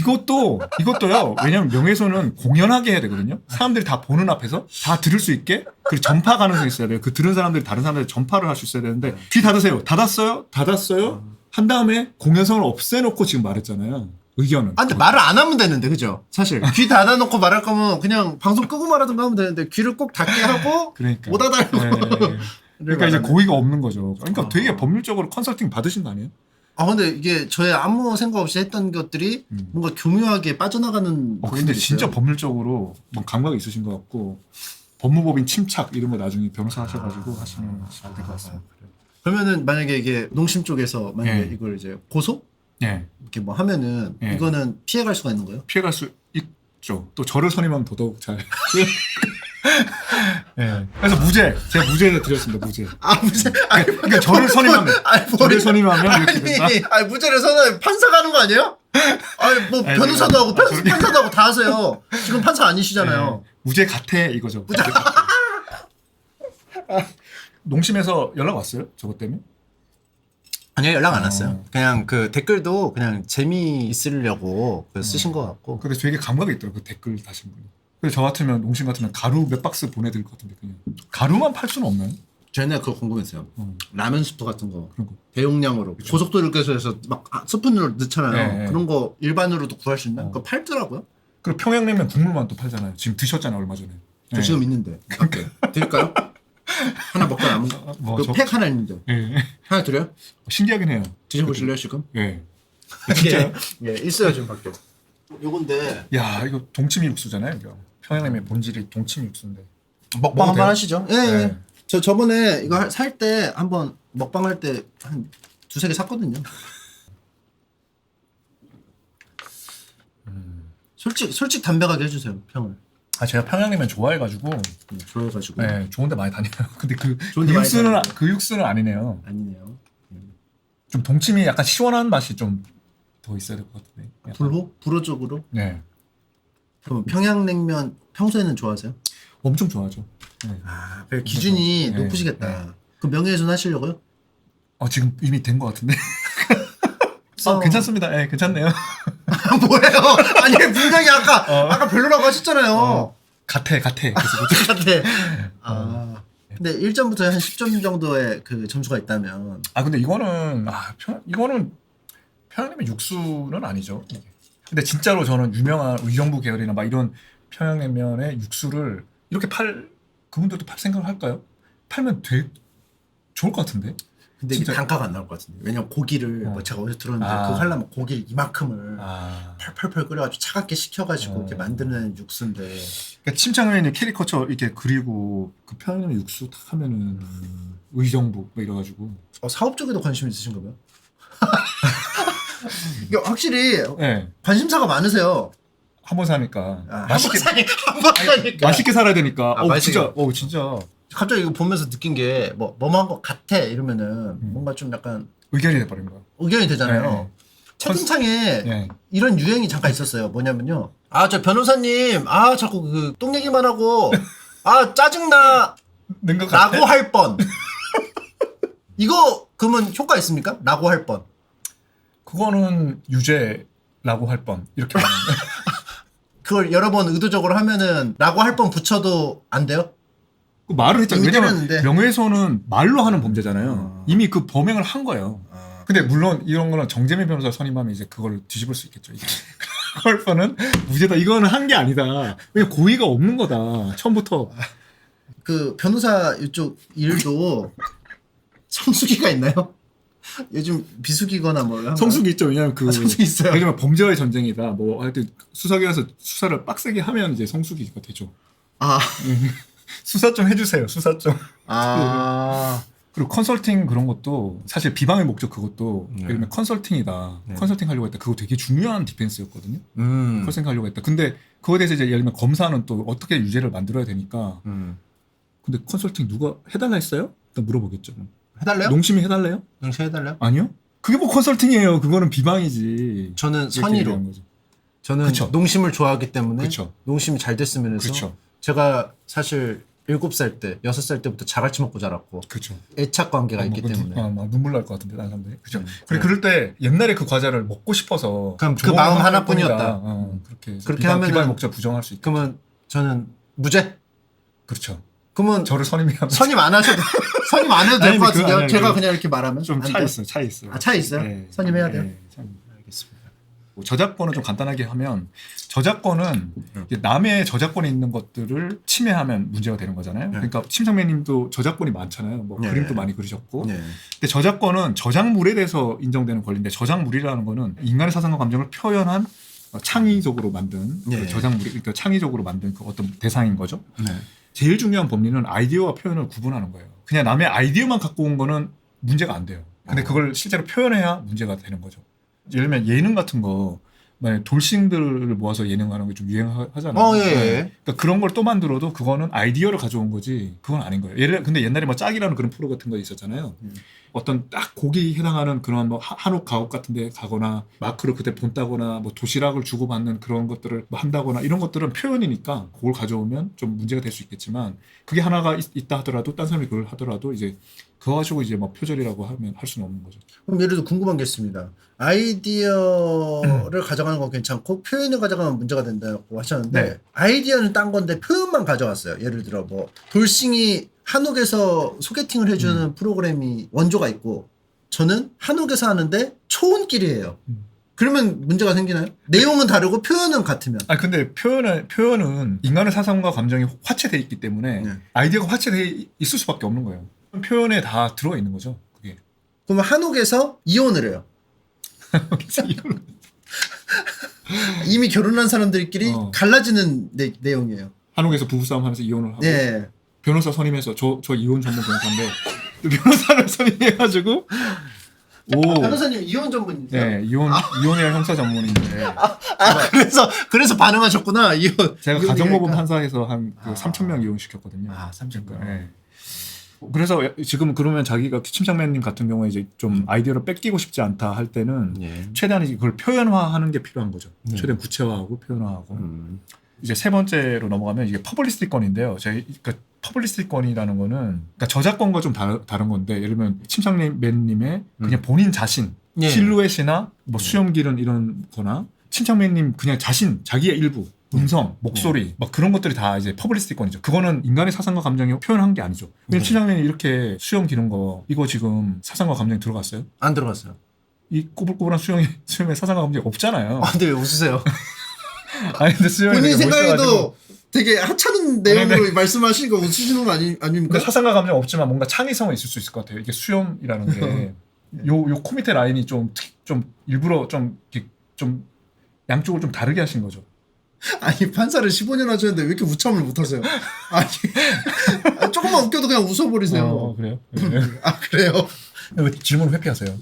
이것도요. 왜냐면 명예훼손은 공연하게 해야 되거든요. 사람들이 다 보는 앞에서 다 들을 수 있게 그리고 전파 가능성이 있어야 돼요. 그 들은 사람들이 다른 사람들한테 전파를 할 수 있어야 되는데 귀 닫으세요. 닫았어요. 한 다음에 공연성을 없애놓고 지금 말했잖아요. 의견은. 아, 근데 말을 안 하면 되는데, 그죠? 사실. 귀 닫아놓고 말할 거면 그냥 방송 끄고 말하든가 하면 되는데, 귀를 꼭 닫게 하고, 그러니까. 못 닫아요. 네. 그러니까 이제 고의가 없는 거죠. 그러니까 되게 법률적으로 컨설팅 받으신 거 아니에요? 아, 근데 이게 저의 아무 생각 없이 했던 것들이 뭔가 교묘하게 빠져나가는. 근데 부분들이 진짜 있어요. 법률적으로 뭐 감각이 있으신 것 같고 법무법인 침착 이런 거 나중에 변호사 하셔가지고 하시면 잘 될 것 같습니다. 그러면은 만약에 이게 농심 쪽에서 만약에 예. 이걸 이제 고소? 예, 이렇게 뭐 하면은 예. 이거는 피해갈 수가 있는 거예요? 피해갈 수 있죠. 또 저를 선임하면 더더욱 잘. 예. 그래서 제가 무죄를 드렸습니다. 무죄. 아, 무죄. 그러니까 저를 선임하면, 저를 선임하면 이렇게 된다. 아니, 무죄를 선언 판사 가는 거 아니에요? 아니, 뭐 아니, 변호사도 하고 저렇게- 판사도 하고 다 하세요. 지금 판사 아니시잖아요. 예. 무죄 같아 이거죠. 무죄 같아. 농심에서 연락 왔어요? 저것 때문에? 아니요, 연락 안 왔어요. 그냥 그 댓글도 그냥 재미있으려고 쓰신 것 같고. 근데 되게 감각이 있더라고요. 그 댓글 다신 분이. 그래서 저 같으면 농심 같으면 가루 몇 박스 보내드릴 것 같은데 그냥 가루만 팔 수는 없나요? 저희는 그거 궁금했어요. 라면 스프 같은 거 그런 거. 대용량으로 고속도로에서 막 스푼으로 넣잖아요. 네, 그런 거 일반으로도 구할 수 있나? 그거 팔더라고요. 그리고 평양냉면 국물만 또 팔잖아요. 지금 드셨잖아요 얼마 전에. 저 네. 지금 있는데. 드릴까요? 하나 먹다 남은 거. 뭐 그 저- 팩 하나 있는데. 예. 하나 드려요? 신기하긴 해요. 드셔보실래요 지금? 예. 진짜요? 예, 있어요 지금 밖에. 요건데 야 이거 동치미 육수잖아요. 이거. 평양냉면 본질이 동치미 육수인데. 먹방 먹어도 한번 돼요? 하시죠. 예, 예. 네. 저 저번에 이거 살 때 한번 먹방 할 때 한 두세 개 샀거든요. 솔직 담백하게 해주세요 평을. 아 제가 평양냉면 좋아해가지고 좋아해가지고. 네, 좋은데 많이 다녀요. 근데 그 좋은데 많이 육수는 다니죠. 그 육수는 아니네요. 아니네요. 좀 동치미 약간 시원한 맛이 좀 더 있어야 될 것 같은데. 약간. 불호 쪽으로. 네. 그럼 평양냉면 평소에는 좋아하세요? 엄청 좋아하죠. 네. 아, 기준이 네. 높으시겠다. 그럼 명예훼손 하시려고요? 지금 이미 된 것 같은데. 괜찮습니다. 예, 괜찮네요. 뭐예요? 아니 분명히 아까 별로라고 하셨잖아요. 같아. 그래서 같아. 아. 근데 1점부터 한 10점 정도의 그 점수가 있다면 근데 이거는 이거는 평양냉면 육수는 아니죠. 이게. 근데 진짜로 저는 유명한 의정부 계열이나 막 이런 평양냉면의 육수를 이렇게 그분들도 팔 생각을 할까요? 팔면 좋을 것 같은데. 근데 이게 진짜. 단가가 안 나올 것 같은데. 왜냐면 고기를 뭐 제가 어디서 들었는데 그거 하려면 고기를 이만큼을 펄펄펄 끓여가지고 차갑게 식혀가지고 이렇게 만드는 육수인데. 그러니까 침착맨이 캐리커처 이렇게 그리고 그 평양냉면 육수 딱 하면은 의정부 뭐 이래가지고. 사업 쪽에도 관심 있으신가 봐요. 이게 확실히 네. 관심사가 많으세요. 한 번 사니까 한번 사니까 맛있게 살아야 되니까. 맛있게. 진짜. 갑자기 이거 보면서 느낀 게 뭐뭐한 것 같아 이러면은 뭔가 좀 약간 의견이 돼버린 거야. 의견이 되잖아요. 네. 채팅창에 네. 이런 유행이 잠깐 있었어요. 뭐냐면요. 저 변호사님, 자꾸 그 똥 얘기만 하고, 짜증나, 라고 할 뻔. 이거, 그러면 효과 있습니까? 라고 할 뻔. 그거는 유죄라고 할 뻔. 이렇게 하는 그걸 여러 번 의도적으로 하면은, 라고 할 뻔 붙여도 안 돼요? 그 말을 했잖아요. 이미 왜냐면 때렸는데. 명예훼손은 말로 하는 범죄잖아요. 이미 그 범행을 한 거예요. 근데 물론 이런 거는 정재민 변호사 선임하면 이제 그걸 뒤집을 수 있겠죠. 할 뻔은 무죄다. 이거는 한 게 아니다. 왜냐면 고의가 없는 거다. 처음부터. 그 변호사 이쪽 일도 성수기가 있나요? 요즘 비수기거나 뭐 성수기 있죠. 왜냐면 성수기 있어요. 왜냐면 범죄와의 전쟁이다. 뭐 하여튼 수사기관에서 수사를 빡세게 하면 이제 성수기가 되죠. 수사 좀 해주세요. 수사 좀. 그리고 컨설팅 그런 것도 사실 비방의 목적 그것도 예를 들면 컨설팅이다. 컨설팅 하려고 했다. 그거 되게 중요한 디펜스였거든요. 컨설팅 하려고 했다. 근데 그거에 대해서 이제 예를 들면 검사는 또 어떻게 유죄를 만들어야 되니까. 근데 컨설팅 누가 해달라 했어요? 일단 물어보겠죠. 해달래요? 농심이 해달래요? 농심 해달래요? 아니요. 그게 뭐 컨설팅이에요. 그거는 비방이지. 저는 선의로. 저는 그쵸. 농심을 좋아하기 때문에 그쵸. 농심이 잘 됐으면 해서 그쵸. 제가 사실 7살 때, 6살 때부터 자갈치 먹고 자랐고 그렇죠. 애착 관계가 있기 때문에 눈물 날 것 같은데 다른 사람들이. 그렇죠. 그럴 때 옛날에 그 과자를 먹고 싶어서 그럼 그 마음 하나뿐이었다. 그렇게 하면 비방 목적 부정할 수 있다. 그러면 저는 무죄? 그렇죠. 그러면 저를 선임 안 하셔도 선임 안 해도 될 것 같은데요. 제가 그냥 이렇게 말하면 좀 차 있어요. 차 있어요. 차 있어요? 네. 선임해야 돼요? 네. 알겠습니다. 저작권은 좀 간단하게 하면 저작권은 이제 남의 저작권에 있는 것들을 침해하면 문제가 되는 거잖아요. 그러니까 침착맨님도 저작권이 많잖아요. 뭐 그림도 많이 그리셨고. 근데 저작권은 저작물에 대해서 인정되는 권리인데 저작물이라는 거는 인간의 사상과 감정을 표현한 창의적으로 만든 그 저작물이 그러니까 창의적으로 만든 그 어떤 대상인 거죠. 제일 중요한 법리는 아이디어와 표현을 구분하는 거예요. 그냥 남의 아이디어만 갖고 온 거는 문제가 안 돼요. 근데 그걸 실제로 표현해야 문제가 되는 거죠. 예를 들면 예능 같은 거 만약에 돌싱들을 모아서 예능하는 게 좀 유행하잖아요. 그러니까 그런 걸 또 만들어도 그거는 아이디어를 가져온 거지 그건 아닌 거예요. 근데 옛날에 뭐 짝이라는 그런 프로 같은 거 있었잖아요. 어떤 딱 고기에 해당하는 그런 뭐 한옥 가옥 같은 데 가거나 마크를 그때 본다거나 뭐 도시락을 주고받는 그런 것들을 뭐 한다거나 이런 것들은 표현이니까 그걸 가져오면 좀 문제가 될 수 있겠지만 그게 하나가 있다 하더라도 딴 사람이 그걸 하더라도 이제 그거 가지고 이제 뭐 표절이라고 하면 할 수는 없는 거죠. 그럼 예를 들어 궁금한 게 있습니다. 아이디어를 가져가는 건 괜찮고 표현을 가져가면 문제가 된다고 하셨는데 아이디어는 딴 건데 표현만 가져왔어요. 예를 들어 뭐 돌싱이 한옥에서 소개팅을 해주는 프로그램이 원조가 있고 저는 한옥에서 하는데 초혼끼리예요. 그러면 문제가 생기나요? 내용은 다르고 표현은 같으면. 근데 표현은 인간의 사상과 감정이 화체돼 있기 때문에 아이디어가 화체돼 있을 수밖에 없는 거예요. 표현에 다 들어가 있는 거죠. 그게. 그러면 한옥에서 이혼을 해요. 이미 결혼한 사람들끼리 갈라지는 내용이에요. 한옥에서 부부싸움 하면서 이혼을 하고 변호사 선임해서 저 이혼 전문 변호사인데 변호사를 선임해가지고 변호사님 이혼 전문이세요? 네, 이혼이랑 형사 전문인데. 그래서 반응하셨구나. 이혼. 제가 가정모범 판사에서 한 3,000명 이혼 시켰거든요. 3,000명. 네. 그래서 지금 그러면 자기가 침착맨님 같은 경우에 이제 좀 아이디어를 뺏기고 싶지 않다 할 때는 최대한 이제 그걸 표현화하는 게 필요한 거죠. 최대한 구체화하고 표현화하고. 이제 세 번째로 넘어가면 이게 퍼블리시티권인데요. 그러니까 퍼블리시티권이라는 거는 그러니까 저작권과 좀 다른 건데 예를 들면 침착맨님의 그냥 본인 자신 실루엣이나 뭐 수염기른 이런 거나 침착맨님 그냥 자기의 일부 음성, 목소리 막 그런 것들이 다 이제 퍼블리시티권이죠. 그거는 인간의 사상과 감정이 표현한 게 아니죠. 왜냐면 침착맨이 이렇게 수염 기른 거 이거 지금 사상과 감정이 들어갔어요? 안 들어갔어요. 이 꼬불꼬불한 수염에 사상가 검증이 없잖아요. 아, 근데 왜 웃으세요? 아니 근데 수염이 본인 되게 생각에도 멋있어가지고. 되게 하찮은 내용으로 말씀하시는 거 웃으시는 거 아닙니까? 근데 사상가 감정 없지만 뭔가 창의성은 있을 수 있을 것 같아요. 이게 수염이라는 게 요 코 밑에 라인이 좀 일부러 좀 양쪽을 좀 다르게 하신 거죠. 아니 판사를 15년 하셨는데 왜 이렇게 우참을 못하세요? 아니 조금만 웃겨도 그냥 웃어버리세요. 그래요? 아 그래요? 왜 질문을 회피하세요?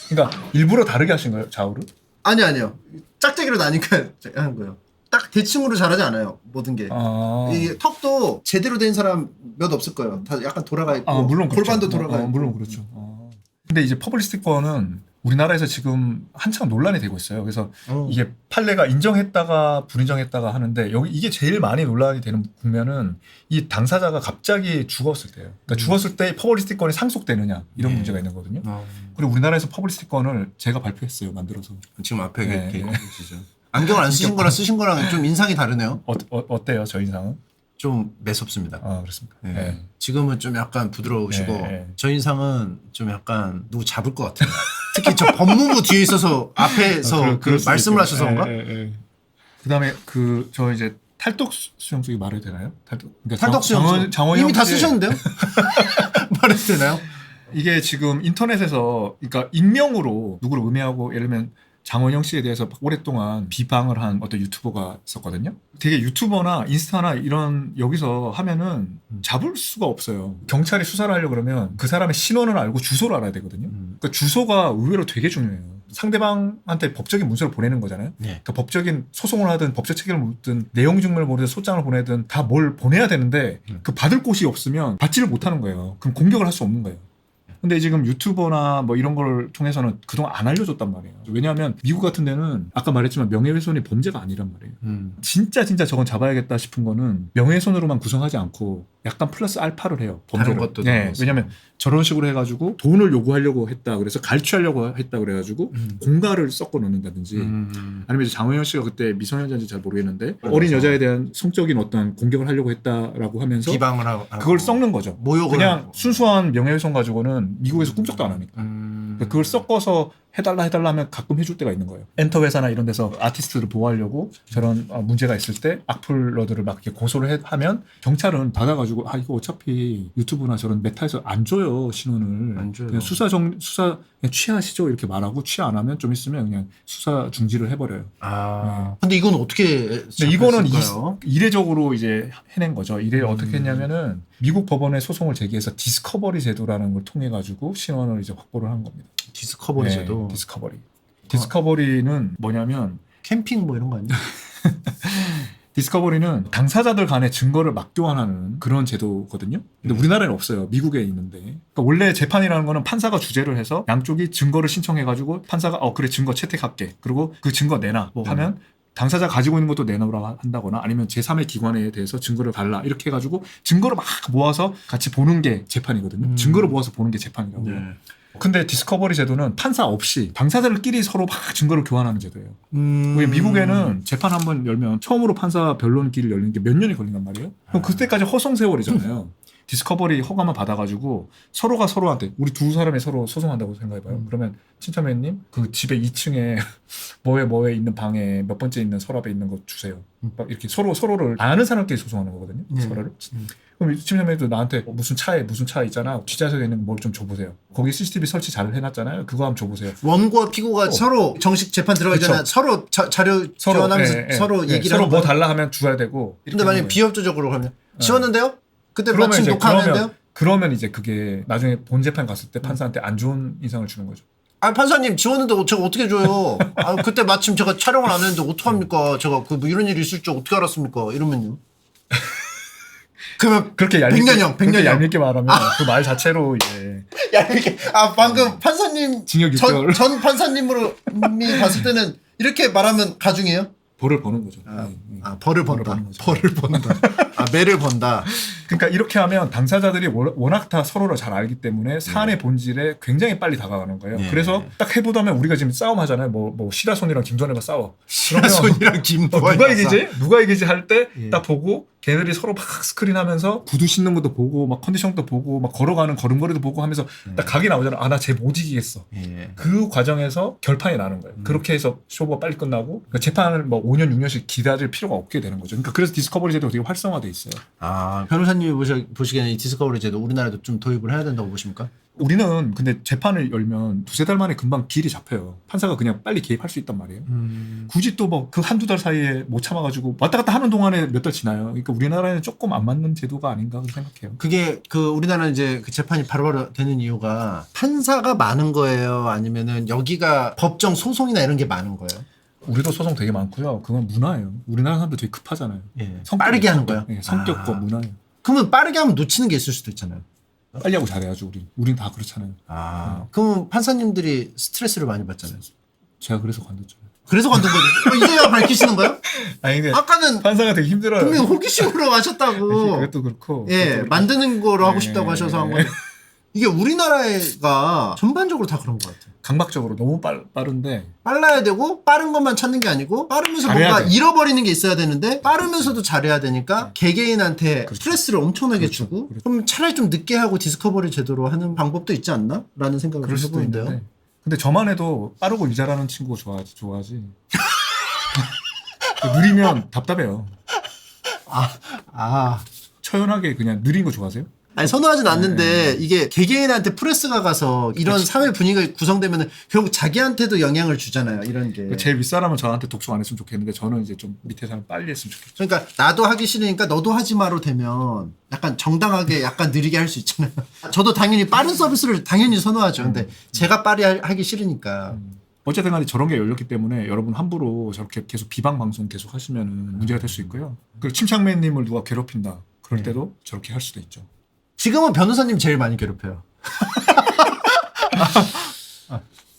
그러니까 일부러 다르게 하신 거예요, 좌우를? 아니요. 짝짝이로 나니까 하는 거예요. 딱 대칭으로 잘하지 않아요. 모든 게. 이 턱도 제대로 된 사람 몇 없을 거예요. 다 약간 돌아가 있고 물론 그렇죠. 골반도 돌아가 있고. 물론 그렇죠. 근데 이제 퍼블리스티권은 우리나라에서 지금 한창 논란이 되고 있어요. 그래서 이게 판례가 인정했다가 불인정했다가 하는데 여기 이게 제일 많이 논란이 되는 국면은 이 당사자가 갑자기 죽었을 때예요. 그러니까 죽었을 때 퍼블리스티권이 상속되느냐 이런 문제가 있는 거거든요. 그리고 우리나라에서 퍼블리스티권을 제가 발표했어요. 만들어서. 지금 앞에 이렇게 있으시죠. 안경을 안 쓰신 거랑 쓰신 거랑 좀 인상이 다르네요. 어때요, 저 인상은? 좀 매섭습니다. 그렇습니까? 네. 네. 지금은 좀 약간 부드러우시고 네. 저 인상은 좀 약간 누구 잡을 것 같아요. 특히 저 법무부 뒤에 있어서 앞에서 그 말씀을 하셔서 그런가? 그다음에 저 이제 탈덕 수염 쪽이 말해도 되나요? 그러니까 탈덕 수염 이미 다 쓰셨는데요? 말해도 되나요? 이게 지금 인터넷에서 그러니까 익명으로 누구를 음해하고 예를 들면 장원영 씨에 대해서 오랫동안 비방을 한 어떤 유튜버가 있었거든요. 되게 유튜버나 인스타나 이런 여기서 하면은 잡을 수가 없어요. 경찰이 수사를 하려고 그러면 그 사람의 신원을 알고 주소를 알아야 되거든요. 그러니까 주소가 의외로 되게 중요해요. 상대방한테 법적인 문서를 보내는 거잖아요. 네. 그러니까 법적인 소송을 하든 법적 책임을 묻든 내용 증명을 보내든 소장을 보내든 다 뭘 보내야 되는데 그 받을 곳이 없으면 받지를 못하는 거예요. 그럼 공격을 할 수 없는 거예요. 근데 지금 유튜버나 뭐 이런 걸 통해서는 그동안 안 알려줬단 말이에요. 왜냐하면 미국 같은 데는 아까 말했지만 명예훼손이 범죄가 아니란 말이에요. 진짜 저건 잡아야겠다 싶은 거는 명예훼손으로만 구성하지 않고 약간 플러스 알파를 해요. 범죄를. 다른 것도 네, 왜냐하면 저런 식으로 해가지고 돈을 요구하려고 했다. 그래서 갈취하려고 했다. 그래가지고 공갈을 섞어 넣는다든지 아니면 이제 장호영 씨가 그때 미성년자인지 잘 모르겠는데 어린 여자에 대한 성적인 어떤 공격을 하려고 했다라고 하면서 비방을 하고 그걸 섞는 거죠. 모욕을 그냥 하고. 순수한 명예훼손 가지고는 미국에서 꿈쩍도 안 하니까. 그러니까 그걸 섞어서 해달라 하면 가끔 해줄 때가 있는 거예요. 엔터 회사나 이런 데서 아티스트를 보호하려고 저런 문제가 있을 때 악플러들을 막 이렇게 고소를 하면 경찰은 받아가지고 이거 어차피 유튜브나 저런 메타에서 안 줘요 신원을. 안 줘요. 그냥 수사 그냥 취하시죠 이렇게 말하고 취하 안 하면 좀 있으면 그냥 수사 중지를 해버려요. 근데 이건 어떻게? 근데 이거는 잡혔을까요? 이례적으로 이제 해낸 거죠. 어떻게 했냐면은 미국 법원에 소송을 제기해서 디스커버리 제도라는 걸 통해 가지고 신원을 이제 확보를 한 겁니다. 디스커버리 제도. 디스커버리는 뭐냐면 캠핑 뭐 이런 거 아니야? 디스커버리는 당사자들 간의 증거를 막교환하는 그런 제도거든요. 근데 우리나라에는 없어요. 미국에 있는데. 그러니까 원래 재판이라는 거는 판사가 주재를 해서 양쪽이 증거를 신청해가지고 판사가 그래 증거 채택할게. 그리고 그 증거 내놔 하면 당사자 가지고 있는 것도 내놓으라 한다거나 아니면 제3의 기관에 대해서 증거를 달라 이렇게 해가지고 증거를 막 모아서 같이 보는 게 재판이거든요. 증거를 모아서 보는 게 재판이라고요. 네. 근데 디스커버리 제도는 판사 없이 당사자들끼리 서로 막 증거를 교환하는 제도예요. 왜 미국에는 재판 한번 열면 처음으로 판사 변론기를 열리는 게 몇 년이 걸린단 말이에요. 그럼 그때까지 허송 세월이잖아요. 디스커버리 허가만 받아가지고 서로가 서로한테 우리 두 사람이 서로 소송한다고 생각해봐요. 그러면 친참회님 그 집에 2층에 뭐에 있는 방에 몇 번째 있는 서랍에 있는 거 주세요. 막 이렇게 서로를 아는 사람끼리 소송하는 거거든요. 서로를. 그럼 친참회도 나한테 무슨 차 있잖아. 뒷좌석에 있는 뭘 좀 줘보세요. 거기 CCTV 설치 잘 해놨잖아요. 그거 한번 줘보세요. 원고와 피고가 서로 정식 재판 들어가기 전에 그쵸. 서로 자료 지원하면서 서로 얘기를 서로 하는 뭐 거예요? 달라 하면 줘야 되고. 근데 만약에 비협조적으로 그러면 지웠는데요? 그때 마침 이제 녹화하는데요? 그러면 이제 그게 나중에 본 재판 갔을 때 판사한테 안 좋은 인상을 주는 거죠. 판사님 지웠는데 제가 어떻게 줘요? 그때 마침 제가 촬영을 안 했는데 어떡합니까? 제가 뭐 이런 일이 있을 줄 어떻게 알았습니까? 이러면요. 그러면 그렇게 백년형. 그렇게 얄밉게 말하면 그 말 자체로 이제 이렇게 방금 판사님 징역 6개월 전 판사님으로 봤을 때는 이렇게 말하면 가중이에요? 벌을 버는 거죠. 벌을 번다. 버는 거죠. 벌을 번다. 매를 번다. 그러니까 이렇게 하면 당사자들이 워낙 다 서로를 잘 알기 때문에 사안의 본질에 굉장히 빨리 다가가는 거예요. 네. 그래서 딱 해보다면 우리가 지금 싸움하잖아요. 뭐 시라손이랑 김건희가 싸워. 시라손이랑 김건희 누가 이기지 할 때 딱 보고 걔들이 서로 막 스크린하면서 구두 신는 것도 보고 막 컨디션도 보고 막 걸어가는 걸음걸이도 보고 하면서 딱 각이 나오잖아. 아, 나 쟤 못 이기겠어. 그 과정에서 결판이 나는 거예요. 그렇게 해서 쇼가 빨리 끝나고 그러니까 재판을 뭐 5년 6년씩 기다릴 필요가 없게 되는 거죠. 그러니까 그래서 디스커버리 제도가 되게 활성화돼 있어요. 아, 변호사님이 보시기에는 이 디스커버리 제도 우리나라도 좀 도입을 해야 된다고 보십니까? 우리는 근데 재판을 열면 2-3달 만에 금방 길이 잡혀요. 판사가 그냥 빨리 개입할 수 있단 말이에요. 굳이 또 뭐 그 1-2달 사이에 못 참아가지고 왔다 갔다 하는 동안에 몇 달 지나요. 그러니까 우리나라에는 조금 안 맞는 제도가 아닌가 생각해요. 그게 그 우리나라는 이제 그 재판이 바로바로 되는 이유가 판사가 많은 거예요? 아니면은 여기가 법정 소송이나 이런 게 많은 거예요? 우리도 소송 되게 많고요. 그건 문화예요. 우리나라 사람들 되게 급하잖아요. 예. 빠르게 하는 거예요? 네, 성격과 문화예요. 그러면 빠르게 하면 놓치는 게 있을 수도 있잖아요. 빨리 하고 잘해야죠. 우린 다 그렇잖아요. 그럼 판사님들이 스트레스를 많이 받잖아요. 제가 그래서 관뒀잖아요. 그래서 관둔 거죠. 이제야 밝히시는 거예요? 아니 근데 아까는 판사가 되게 힘들어요. 분명 호기심으로 하셨다고. 그것도 그렇고. 예, 그것도 만드는 거로 하고 싶다고 하셔서 한 건데. 이게 우리나라가 전반적으로 다 그런 것 같아요. 강박적으로 너무 빠른데 빨라야 되고 빠른 것만 찾는 게 아니고 빠르면서 잘해야 뭔가 돼. 잃어버리는 게 있어야 되는데 빠르면서도 잘해야 되니까 개개인한테 그렇죠. 스트레스를 엄청나게 그렇죠. 주고 그렇죠. 그럼 차라리 좀 늦게 하고 디스커버리 제도로 하는 방법도 있지 않나? 라는 생각을 그럴 수도 해보는데요. 있는데. 근데 저만 해도 빠르고 일 잘하는 친구가 좋아하지. 느리면 답답해요. 처연하게 그냥 느린 거 좋아하세요? 아니 선호하진 않는데 이게 개개인한테 프레스가 가서 이런 사회 분위기가 구성되면 결국 자기한테도 영향을 주잖아요. 이런 게. 제일 윗사람은 저한테 독촉 안 했으면 좋겠는데 저는 이제 좀 밑에 사람 빨리 했으면 좋겠죠. 그러니까 나도 하기 싫으니까 너도 하지 마로 되면 약간 정당하게 약간 느리게 할 수 있잖아요. 저도 당연히 빠른 서비스를 당연히 선호하죠. 근데 제가 빨리 하기 싫으니까. 어쨌든 간에 저런 게 열렸기 때문에 여러분 함부로 저렇게 계속 비방 방송 계속 하시면 문제가 될 수 있고요. 그리고 침착맨님을 누가 괴롭힌다. 그럴 때도 저렇게 할 수도 있죠. 지금은 변호사님 제일 많이 괴롭혀요.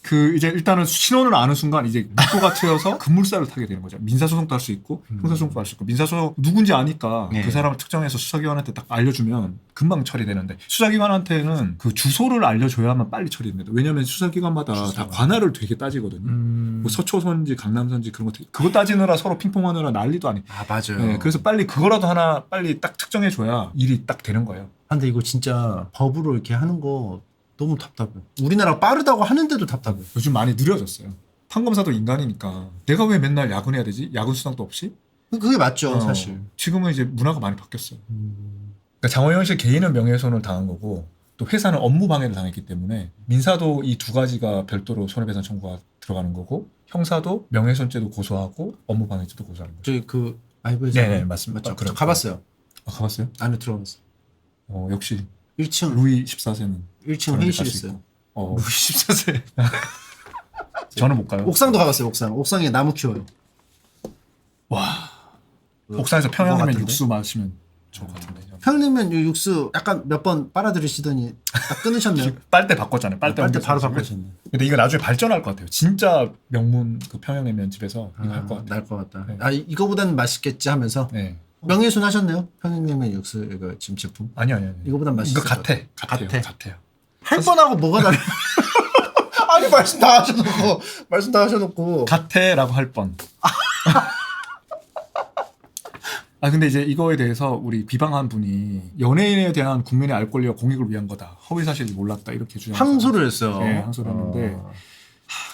그 이제 일단은 신원을 아는 순간 이제 묻고가 트여서 급물살을 타게 되는 거죠. 민사소송도 할 수 있고 형사소송도 할 수 있고 민사소송 누군지 아니까 그 사람을 특정해서 수사기관한테 딱 알려주면 금방 처리되는데 수사기관한테는 그 주소를 알려줘야만 빨리 처리됩니다. 왜냐하면 수사기관마다 다 관할을 되게 따지거든요. 뭐 서초선지 강남선지 그런 거 그거 따지느라 서로 핑퐁하느라 난리도 아니고. 맞아요. 네, 그래서 빨리 그거라도 하나 빨리 딱 특정해줘야 일이 딱 되는 거예요. 근데 이거 진짜 법으로 이렇게 하는 거 너무 답답해. 우리나라 빠르다고 하는데도 답답해. 요즘 많이 느려졌어요. 판검사도 인간이니까 내가 왜 맨날 야근해야 되지? 야근 수당도 없이? 그게 맞죠, 사실. 지금은 이제 문화가 많이 바뀌었어요. 그러니까 장호영 씨 개인은 명예훼손을 당한 거고 또 회사는 업무 방해를 당했기 때문에 민사도 이 두 가지가 별도로 손해배상 청구가 들어가는 거고 형사도 명예훼손죄도 고소하고 업무 방해죄도 고소하는 거죠. 저희 그 아이브에서 네네 맞습니다. 맞죠. 가봤어요. 가봤어요? 안에 들어갔어요. 역시 1층 루이 14세는 1층 회의실 있어요. 루이 14세. 저는 못 가요. 옥상도 가봤어요. 옥상에 나무 키워요. 와. 옥상에서 평양냉면 같은데? 육수 마시면 좋을 것 같은데. 평냉면 육수 약간 몇 번 빨아들이시더니 딱 끊으셨네요. 빨대 바꿨잖아요. 빨대 빨대 바로 옮겨서. 바꾸셨네. 근데 이거 나중에 발전할 것 같아요. 진짜 명문 그 평양냉면 집에서 이거 할 것 같아요. 날 것 같다. 네. 이거보단 맛있겠지 하면서 네. 명예훼손 하셨네요. 평냉면 육수 이거 지금 제품. 아니요. 이거보단 맛있을 이거 것 같아. 같아요. 할 뻔하고 뭐가 달라? 아니 말씀 다 하셔놓고. 같애라고 할 뻔. 근데 이제 이거에 대해서 우리 비방한 분이 연예인에 대한 국민의 알 권리와 공익을 위한 거다. 허위 사실이 몰랐다 이렇게 주장해서 항소를 했어요. 네, 항소를 했는데.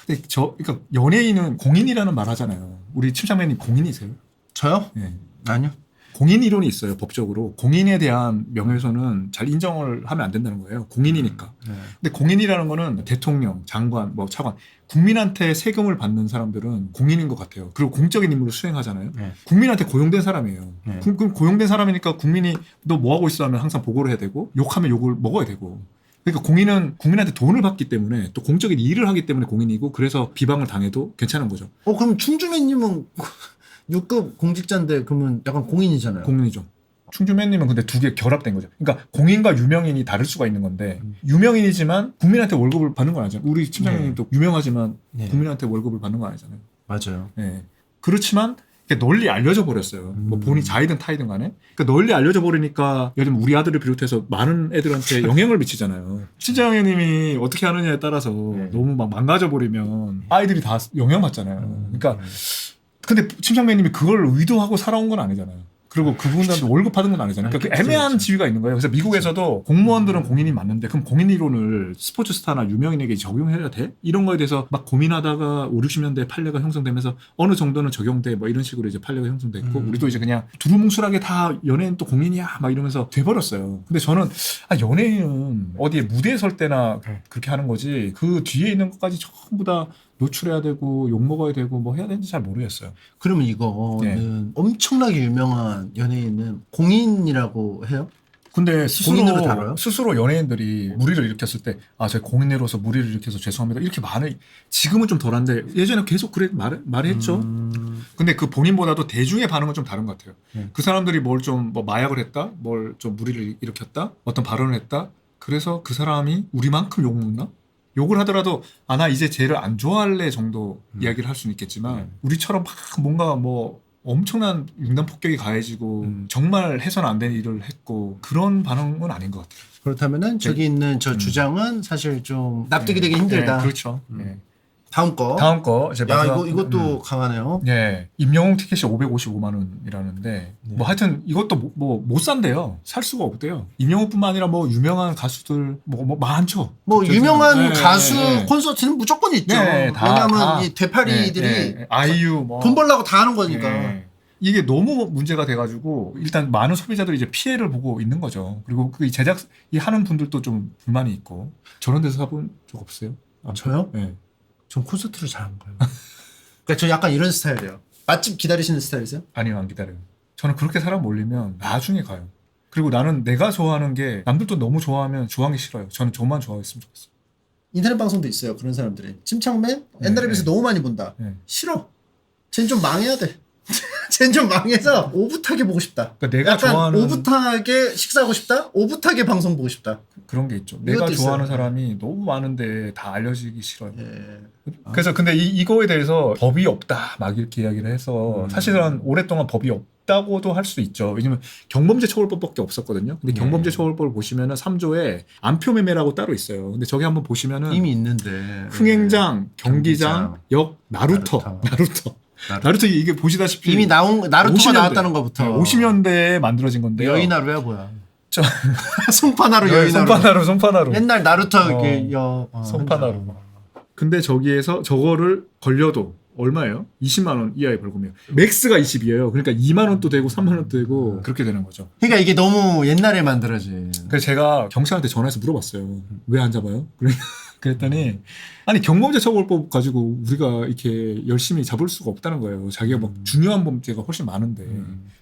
근데 그러니까 연예인은 공인이라는 말 하잖아요. 우리 침착맨님 공인이세요? 저요? 네. 아니요. 공인 이론이 있어요. 법적으로 공인에 대한 명예훼손은 잘 인정을 하면 안 된다는 거예요. 공인이니까. 근데 공인이라는 거는 대통령, 장관, 뭐 차관, 국민한테 세금을 받는 사람들은 공인인 것 같아요. 그리고 공적인 임무를 수행하잖아요. 국민한테 고용된 사람이에요. 그럼 고용된 사람이니까 국민이 너 뭐 하고 있어 하면 항상 보고를 해야 되고 욕하면 욕을 먹어야 되고. 그러니까 공인은 국민한테 돈을 받기 때문에 또 공적인 일을 하기 때문에 공인이고 그래서 비방을 당해도 괜찮은 거죠. 그럼 충주맨님은 6급 공직자인데 그러면 약간 공인이잖아요. 공인이죠. 충주맨님은 근데 두 개 결합된 거죠. 그러니까 공인과 유명인이 다를 수가 있는 건데 유명인이지만 국민한테 월급을 받는 건 아니잖아요. 우리 팀장님도 유명하지만 국민한테 월급을 받는 건 아니잖아요. 맞아요. 네. 그렇지만 널리 알려져 버렸어요. 뭐 본인 자이든 타이든 간에. 그러니까 널리 알려져 버리니까 예를 들면 우리 아들을 비롯해서 많은 애들한테 영향을 미치잖아요. 친정님이 어떻게 하느냐에 따라서 너무 막 망가져 버리면 아이들이 다 영향받잖아요. 그러니까 근데 침착맨님이 그걸 의도하고 살아온 건 아니잖아요. 그리고 그분들한테 월급 받은 건 아니잖아요. 그러니까 그 애매한 지위가 있는 거예요. 그래서 미국에서도 공무원들은 공인이 맞는데 그럼 공인 이론을 스포츠 스타나 유명인에게 적용해야 돼? 이런 거에 대해서 막 고민하다가 5, 60년대 판례가 형성되면서 어느 정도는 적용돼 뭐 이런 식으로 이제 판례가 형성됐고 우리도 이제 그냥 두루뭉술하게 다 연예인 또 공인이야 막 이러면서 돼버렸어요. 근데 저는 연예인은 어디에 무대에 설 때나 그렇게 하는 거지 그 뒤에 있는 것까지 전부 다 노출해야 되고 욕 먹어야 되고 뭐 해야 되는지 잘 모르겠어요. 그러면 이거는 엄청나게 유명한 연예인은 공인이라고 해요? 근데 공인으로 다뤄요? 스스로 연예인들이 무리를 일으켰을 때 제 공인으로서 무리를 일으켜서 죄송합니다 이렇게 말을 지금은 좀 덜한데 예전에 계속 그래 말했죠. 근데 그 본인보다도 대중의 반응은 좀 다른 것 같아요. 그 사람들이 뭘 좀 뭐 마약을 했다, 뭘 좀 무리를 일으켰다, 어떤 발언을 했다. 그래서 그 사람이 우리만큼 욕 먹나? 욕을 하더라도 나 이제 쟤를 안 좋아할래 정도 이야기를 할 수는 있겠지만 우리처럼 막 뭔가 뭐 엄청난 융단 폭격이 가해지고 정말 해서는 안 되는 일을 했고 그런 반응은 아닌 것 같아요. 그렇다면은 저기 있는 저 주장은 사실 좀 납득이 되기 힘들다. 그렇죠. 다음 거. 이제 야 이것도 강하네요. 예, 임영웅 티켓이 555만 원이라는데 뭐 하여튼 이것도 뭐 못 산대요. 살 수가 없대요. 임영웅뿐만 아니라 뭐 유명한 가수들 뭐 많죠. 뭐 유명한 네, 가수 네. 콘서트는 무조건 있죠. 네, 왜냐하면 이 되파리들이 아이유 뭐 돈 벌려고 다 하는 거니까. 이게 너무 문제가 돼가지고 일단 많은 소비자들이 이제 피해를 보고 있는 거죠. 그리고 그 제작 이 하는 분들도 좀 불만이 있고 저런 데서 사본 적 없어요? 저요? 네. 전 콘서트를 잘 안 가요. 그러니까 저 약간 이런 스타일이에요. 맛집 기다리시는 스타일이세요? 아니요, 안 기다려요. 저는 그렇게 사람 몰리면 나중에 가요. 그리고 나는 내가 좋아하는 게 남들도 너무 좋아하면 좋아하기 싫어요. 저는 저만 좋아했으면 좋겠어. 인터넷 방송도 있어요. 그런 사람들이. 침착맨 옛날에 비해서 너무 많이 본다. 싫어. 쟨 좀 망해야 돼. 쟨 좀 망해서 오붓하게 보고 싶다. 그러니까 내가 약간 좋아하는 오붓하게 식사하고 싶다. 오붓하게 방송 보고 싶다. 그런 게 있죠. 내가 좋아하는 있어요. 사람이 너무 많은데 다 알려지기 싫어요. 그래서 근데 이거에 대해서 법이 없다 막 이렇게 이야기를 해서 사실은 오랫동안 법이 없다고도 할 수 있죠. 왜냐면 경범죄처벌법밖에 없었거든요. 근데 경범죄처벌법을 보시면은 3조에 안표매매라고 따로 있어요. 근데 저기 한번 보시면은 이미 있는데 흥행장, 경기장, 역, 나루터. 이게 보시다시피 이미 나루토가 50년대, 나왔다는 것부터 50년대에 만들어진 건데요. 여인하루야 뭐야? 송파나루 여인하루. 송파나루. 옛날 나루토 송파나루. 근데 저기에서 저거를 걸려도 얼마예요? 20만 원 이하의 벌금이에요. 맥스가 20이에요. 그러니까 2만 원도 되고 3만 원도 되고 그렇게 되는 거죠. 그러니까 이게 너무 옛날에 만들어진. 그래서 제가 경찰한테 전화해서 물어봤어요. 왜 안 잡아요? 그랬더니 아니 경범죄 처벌법 가지고 우리가 이렇게 열심히 잡을 수가 없다는 거예요. 자기가 막 중요한 범죄가 훨씬 많은데.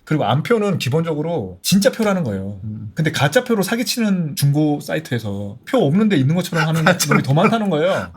그리고 안표는 기본적으로 진짜 표라는 거예요. 근데 가짜 표로 사기치는 중고 사이트에서 표 없는데 있는 것처럼 하는 놈이 더 많다는 거예요.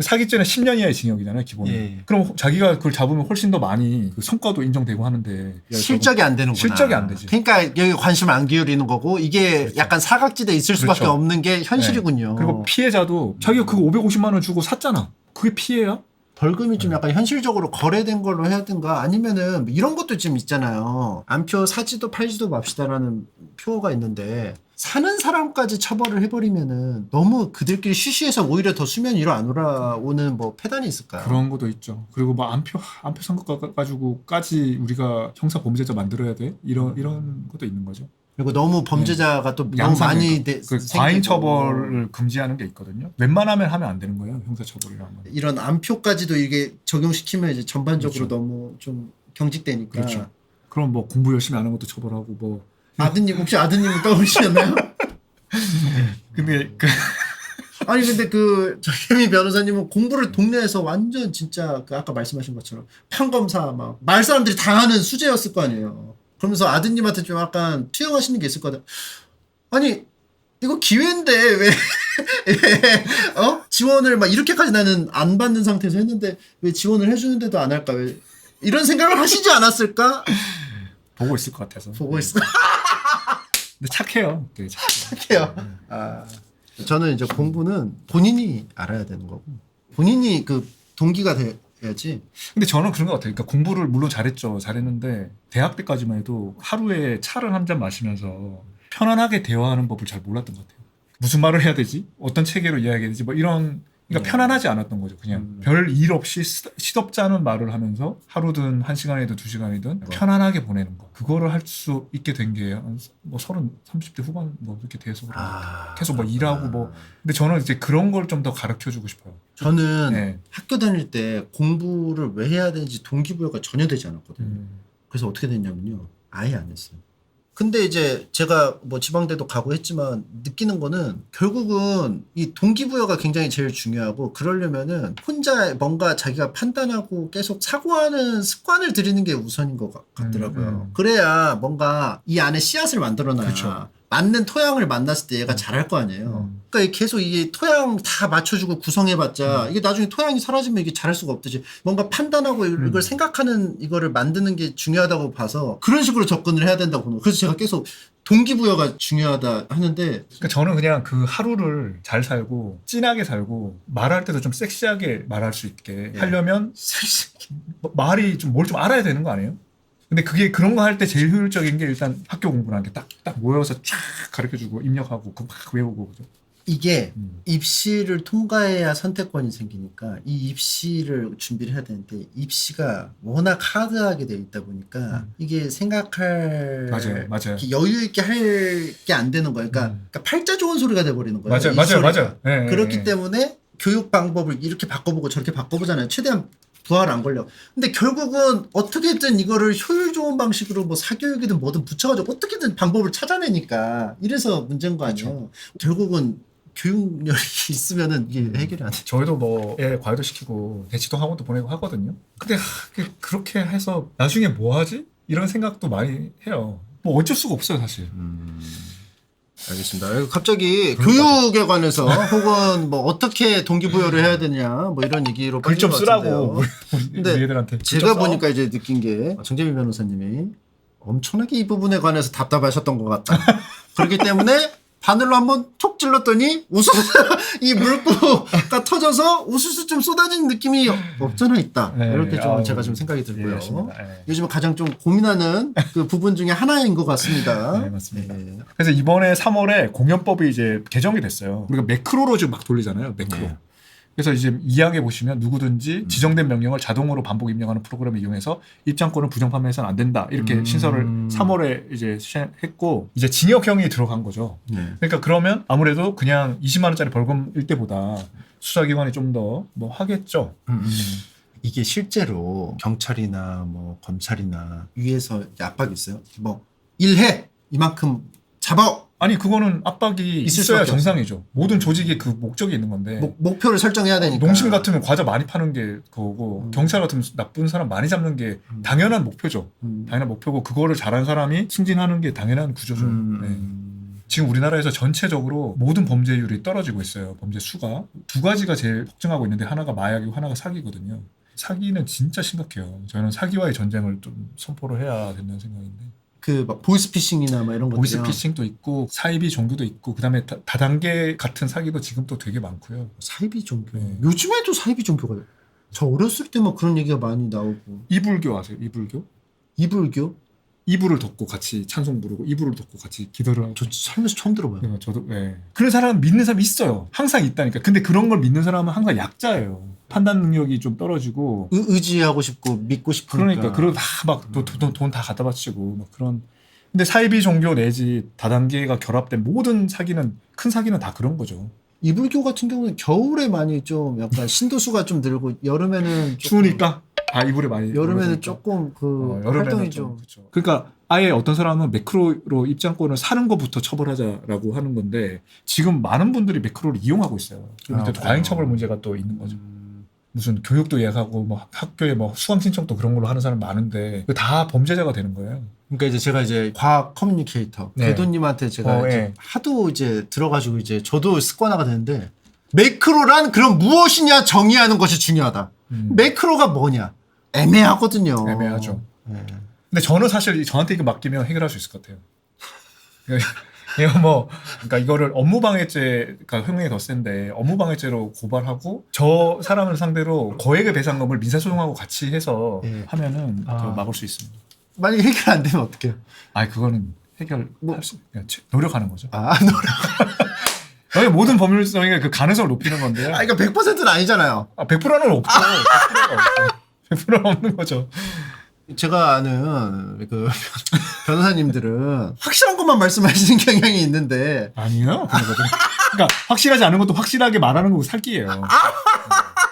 사기죄는 10년 이하의 징역이잖아요, 기본은. 그럼 자기가 그걸 잡으면 훨씬 더 많이 그 성과도 인정되고 하는데 실적이 안 되는구나. 실적이 안 되지. 그러니까 여기 관심을 안 기울이는 거고 이게 약간 사각지대에 있을 수밖에 없는 게 현실이군요. 그리고 피해자도 자기가 그거 550만 원 주고 샀잖아. 그게 피해야? 벌금이 좀 약간 현실적으로 거래된 걸로 해야든가 아니면은 이런 것도 지금 있잖아요. 안표 사지도 팔지도 맙시다라는 표가 있는데 사는 사람까지 처벌을 해버리면은 너무 그들끼리 쉬쉬해서 오히려 더 수면 위로 안 올라오는 뭐 폐단이 있을까요? 그런 것도 있죠. 그리고 뭐 안표 선거 가지고까지 우리가 형사 범죄자 만들어야 돼? 이런 것도 있는 거죠. 그리고 너무 범죄자가 또 너무 많이 과잉 처벌을 금지하는 게 있거든요. 웬만하면 하면 안 되는 거예요. 형사 처벌이라면. 이런 안표까지도 이게 적용시키면 이제 전반적으로 너무 좀 경직되니까. 그렇죠. 그럼 뭐 공부 열심히 안 한 것도 처벌하고 뭐 아드님 혹시 아드님은 떠오르시셨나요? 근데 아니 근데 그 정혜미 변호사님은 공부를 동네에서 완전 진짜 그 아까 말씀하신 것처럼 판검사 막 말 사람들이 다 하는 수재였을 거 아니에요. 그러면서 아드님한테 좀 약간 투영하시는 게 있을 거다. 아니 이거 기회인데 왜 지원을 막 이렇게까지 나는 안 받는 상태에서 했는데 왜 지원을 해주는데도 안 할까? 왜 이런 생각을 하시지 않았을까? 보고 있을 것 같아서. 보고 있어. 근데 착해요. 되게 착해요. 저는 이제 공부는 본인이 알아야 되는 거고 본인이 그 동기가 돼야지. 근데 저는 그런 것 같아요. 그러니까 공부를 물론 잘했는데 대학 때까지만 해도 하루에 차를 한 잔 마시면서 편안하게 대화하는 법을 잘 몰랐던 것 같아요. 무슨 말을 해야 되지? 어떤 체계로 이야기해야 되지? 뭐 이런 그러니까 편안하지 않았던 거죠. 그냥 별 일 없이 시덥잖은 말을 하면서 하루든 1시간이든 2시간이든 편안하게 보내는 거. 그거를 할 수 있게 된 게 뭐 30대 후반 뭐 이렇게 돼서 계속 뭐 일하고 뭐. 근데 저는 이제 그런 걸 좀 더 가르쳐 주고 싶어요. 저는 네. 학교 다닐 때 공부를 왜 해야 되는지 동기부여가 전혀 되지 않았거든요. 그래서 어떻게 됐냐면요. 아예 안 했어요. 근데 이제 제가 뭐 지방대도 가고 했지만 느끼는 거는 결국은 이 동기부여가 굉장히 제일 중요하고 그러려면은 혼자 뭔가 자기가 판단하고 계속 사고하는 습관을 들이는 게 우선인 것 같더라고요. 그래야 뭔가 이 안에 씨앗을 만들어놔야 그쵸. 맞는 토양을 만났을 때 얘가 잘할 거 아니에요. 그러니까 계속 이게 토양 다 맞춰주고 구성해봤자 이게 나중에 토양이 사라지면 이게 잘할 수가 없듯이 뭔가 판단하고 이걸 생각하는 이거를 만드는 게 중요하다고 봐서 그런 식으로 접근을 해야 된다고 보는 거예요. 그래서 제가 계속 동기부여가 중요하다 하는데 그러니까 저는 그냥 그 하루를 잘 살고 진하게 살고 말할 때도 좀 섹시하게 말할 수 있게 하려면 말이 좀 뭘 좀 알아야 되는 거 아니에요? 근데 그게 그런 거 할 때 제일 효율적인 게 일단 학교 공부라는 게 딱 모여서 쫙 가르쳐주고 입력하고 그거 막 외우고 그죠? 이게 입시를 통과해야 선택권이 생기니까 이 입시를 준비를 해야 되는데 입시가 워낙 하드하게 되어 있다 보니까 이게 생각할 맞아요. 이렇게 여유 있게 할 게 안 되는 거예요. 그러니까 팔자 좋은 소리가 돼버리는 거예요. 이 맞아요. 소리가. 네, 그렇기 때문에 교육 방법을 이렇게 바꿔보고 저렇게 바꿔보잖아요. 최대한 부활 안 걸려. 근데 결국은 어떻게든 이거를 효율 좋은 방식으로 뭐 사교육이든 뭐든 붙여가지고 어떻게든 방법을 찾아내니까 이래서 문제인 거 아니에요. 결국은 교육열이 있으면은 이게 해결이 안 돼. 저희도 뭐 애 과외도 시키고 대치동 학원도 보내고 하거든요. 근데 그렇게 해서 나중에 뭐 하지? 이런 생각도 많이 해요. 뭐 어쩔 수가 없어요 사실. 알겠습니다. 갑자기 교육에 관해서 혹은 뭐 어떻게 동기부여를 해야 되냐 뭐 이런 얘기로 글 좀 빠진 것 쓰라고 같은데요. 근데 우리 애들한테. 제가 보니까 이제 느낀 게 정재민 변호사님이 엄청나게 이 부분에 관해서 답답하셨던 것 같다. 그렇기 때문에 바늘로 한번 톡 찔렀더니 이 물고가 터져서 우수수 좀 쏟아지는 느낌이 없잖아 있다. 네, 이렇게 좀 제가 좀 생각이 들고요. 네. 요즘 가장 좀 고민하는 그 부분 중에 하나인 것 같습니다. 네, 맞습니다. 네. 그래서 이번에 3월에 공연법이 이제 개정이 됐어요. 우리가 매크로로 지금 막 돌리잖아요. 매크로. 네. 그래서 이제 2항에 보시면 누구든지 지정된 명령을 자동으로 반복 입력하는 프로그램을 이용해서 입장권을 부정 판매해서는 안 된다. 이렇게 신설을 3월에 이제 시행했고 이제 징역형이 들어간 거죠. 그러니까 그러면 아무래도 그냥 20만 원짜리 벌금일 때보다 수사기관이 좀 더 뭐 하겠죠. 이게 실제로 경찰이나 뭐 검찰이나 위에서 압박이 있어요. 뭐 일해 이만큼 잡아. 아니 그거는 압박이 있을 있어야 수밖에 정상이죠. 모든 조직이 그 목적이 있는 건데. 목표를 설정해야 되니까. 농심 같으면 과자 많이 파는 게 그거고 경찰 같으면 나쁜 사람 많이 잡는 게 당연한 목표죠. 당연한 목표고 그거를 잘한 사람이 승진하는 게 당연한 구조죠. 네. 지금 우리나라에서 전체적으로 모든 범죄율이 떨어지고 있어요. 범죄 수가. 두 가지가 제일 폭증하고 있는데 하나가 마약이고 하나가 사기거든요. 사기는 진짜 심각해요. 저는 사기와의 전쟁을 좀 선포를 해야 된다는 생각인데. 그 막 보이스피싱이나 막 이런 것들. 보이스피싱도 있고 사이비 종교도 있고 그다음에 다단계 같은 사기도 지금 또 되게 많고요. 사이비 종교. 네. 요즘에도 사이비 종교가. 저 어렸을 때 막 그런 얘기가 많이 나오고. 이불교 아세요? 이불교? 이불교? 이불을 덮고 같이 찬송 부르고 이불을 덮고 같이 기도를 하고. 저 살면서 처음 들어봐요. 네, 저도 네. 그런 사람 믿는 사람 있어요. 항상 있다니까. 근데 그런 걸 믿는 사람은 항상 약자예요. 판단 능력이 좀 떨어지고. 의지하고 싶고 믿고 싶으니까. 그러니까 그러고 다 막 돈 다 갖다 바치고 막 그런. 근데 사이비 종교 내지 다단계가 결합된 모든 사기는 큰 사기는 다 그런 거죠. 이불교 같은 경우는 겨울에 많이 좀 약간 신도수가 좀 늘고 여름에는 추우니까 이불에 많이 여름에는 조금 그 활동이 좀 그렇죠. 그러니까 아예 어떤 사람은 매크로로 입장권을 사는 것부터 처벌하자라고 하는 건데 지금 많은 분들이 매크로를 이용하고 있어요. 그런데 과잉 처벌 문제가 또 있는 거죠. 무슨 교육도 예약하고 뭐 학교에 뭐 수강 신청도 그런 걸로 하는 사람 많은데 그거 다 범죄자가 되는 거예요. 그러니까 이제 제가 이제 과학 커뮤니케이터 네. 궤도님한테 제가 이제 네. 하도 이제 들어가지고 이제 저도 습관화가 되는데 매크로란 그럼 무엇이냐 정의하는 것이 중요하다. 매크로가 뭐냐 애매하거든요. 애매하죠. 네. 근데 저는 사실 저한테 이거 맡기면 해결할 수 있을 것 같아요. 이거 뭐 그러니까 이거를 업무방해죄가 형량이 더 센데 업무방해죄로 고발하고 저 사람을 상대로 거액의 배상금을 민사소송하고 같이 해서 네. 하면은 그거 막을 수 있습니다. 만약에 해결 안 되면 어떡해요? 그거는 해결 노력하는 거죠. 노력. 여기 모든 법률성이 그 가능성을 높이는 건데요. 아, 그러니까 100%는 아니잖아요. 100%는 없죠. 100%는 없는 거죠. 제가 아는 그 변호사님들은 확실한 것만 말씀하시는 경향이 있는데 아니요. 그러니까 확실하지 않은 것도 확실하게 말하는 거고 살기예요.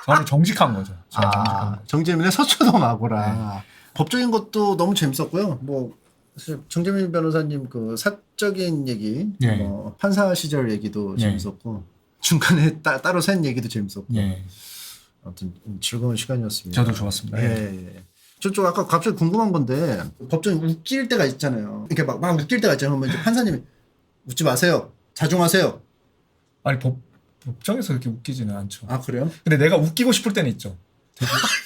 저는 정직한 거죠. 저는 정직한 거. 정재민의 서초동 아고라. 법적인 것도 너무 재밌었고요. 뭐 사실 정재민 변호사님 그 사적인 얘기, 예. 뭐 판사 시절 얘기도 예. 재밌었고 중간에 따로 샌 얘기도 재밌었고. 예. 아무튼 즐거운 시간이었습니다. 저도 좋았습니다. 예. 저 아까 갑자기 궁금한 건데 법정이 웃길 때가 있잖아요. 이렇게 막 웃길 때가 있잖아요. 그러면 이제 판사님이 웃지 마세요. 자중하세요. 아니 법정에서 그렇게 웃기지는 않죠. 아 그래요? 근데 내가 웃기고 싶을 때는 있죠.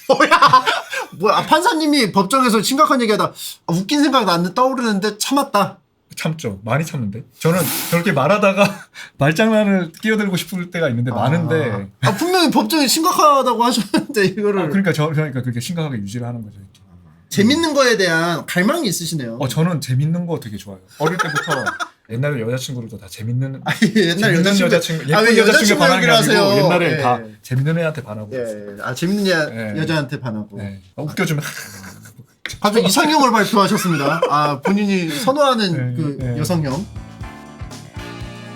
뭐야? 판사님이 법정에서 심각한 얘기하다 웃긴 생각 나는데 떠오르는데 참았다. 참죠. 많이 참는데. 저는 저렇게 말하다가 말장난을 끼어들고 싶을 때가 있는데 많은데. 분명히 법정이 심각하다고 하셨는데 이거를. 그러니까 그러니까 그렇게 심각하게 유지를 하는 거죠. 이렇게. 재밌는 거에 대한 갈망이 있으시네요. 저는 재밌는 거 되게 좋아요. 어릴 때부터 옛날에 여자친구들도 다 재밌는 옛날 재밌는 여자친구 예쁜 여자친구 반하는 게 아니고 옛날에 다 재밌는 애한테 반하고. 예. 재밌는 여자한테 반하고. 예. 웃겨주면 갑자기 이상형을 발표하셨습니다. 본인이 선호하는 그 여성형.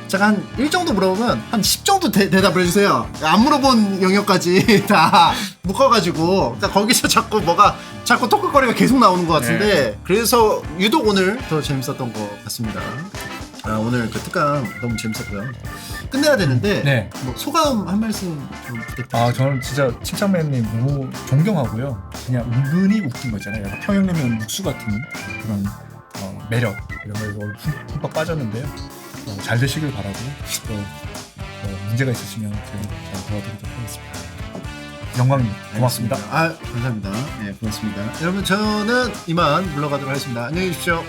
제가 한 1 정도 물어보면 한 10 정도 대답을 해주세요. 안 물어본 영역까지 다 묶어가지고 거기서 자꾸 토크거리가 계속 나오는 것 같은데 그래서 유독 오늘 더 재밌었던 것 같습니다. 오늘 그 특강 너무 재밌었고요. 끝내야 되는데 뭐 소감 한 말씀 좀 부탁드립니다. 저는 진짜 침착맨님 너무 존경하고요. 그냥 은근히 웃긴 거 있잖아요. 약간 평양냉면 육수 같은 그런 매력 이런 거에 흠뻑 빠졌는데요. 잘 되시길 바라고 또 문제가 있으시면 제가 잘 도와드리도록 하겠습니다. 영광입니다. 고맙습니다. 감사합니다. 네, 고맙습니다. 여러분 저는 이만 물러가도록 하겠습니다. 안녕히 계십시오.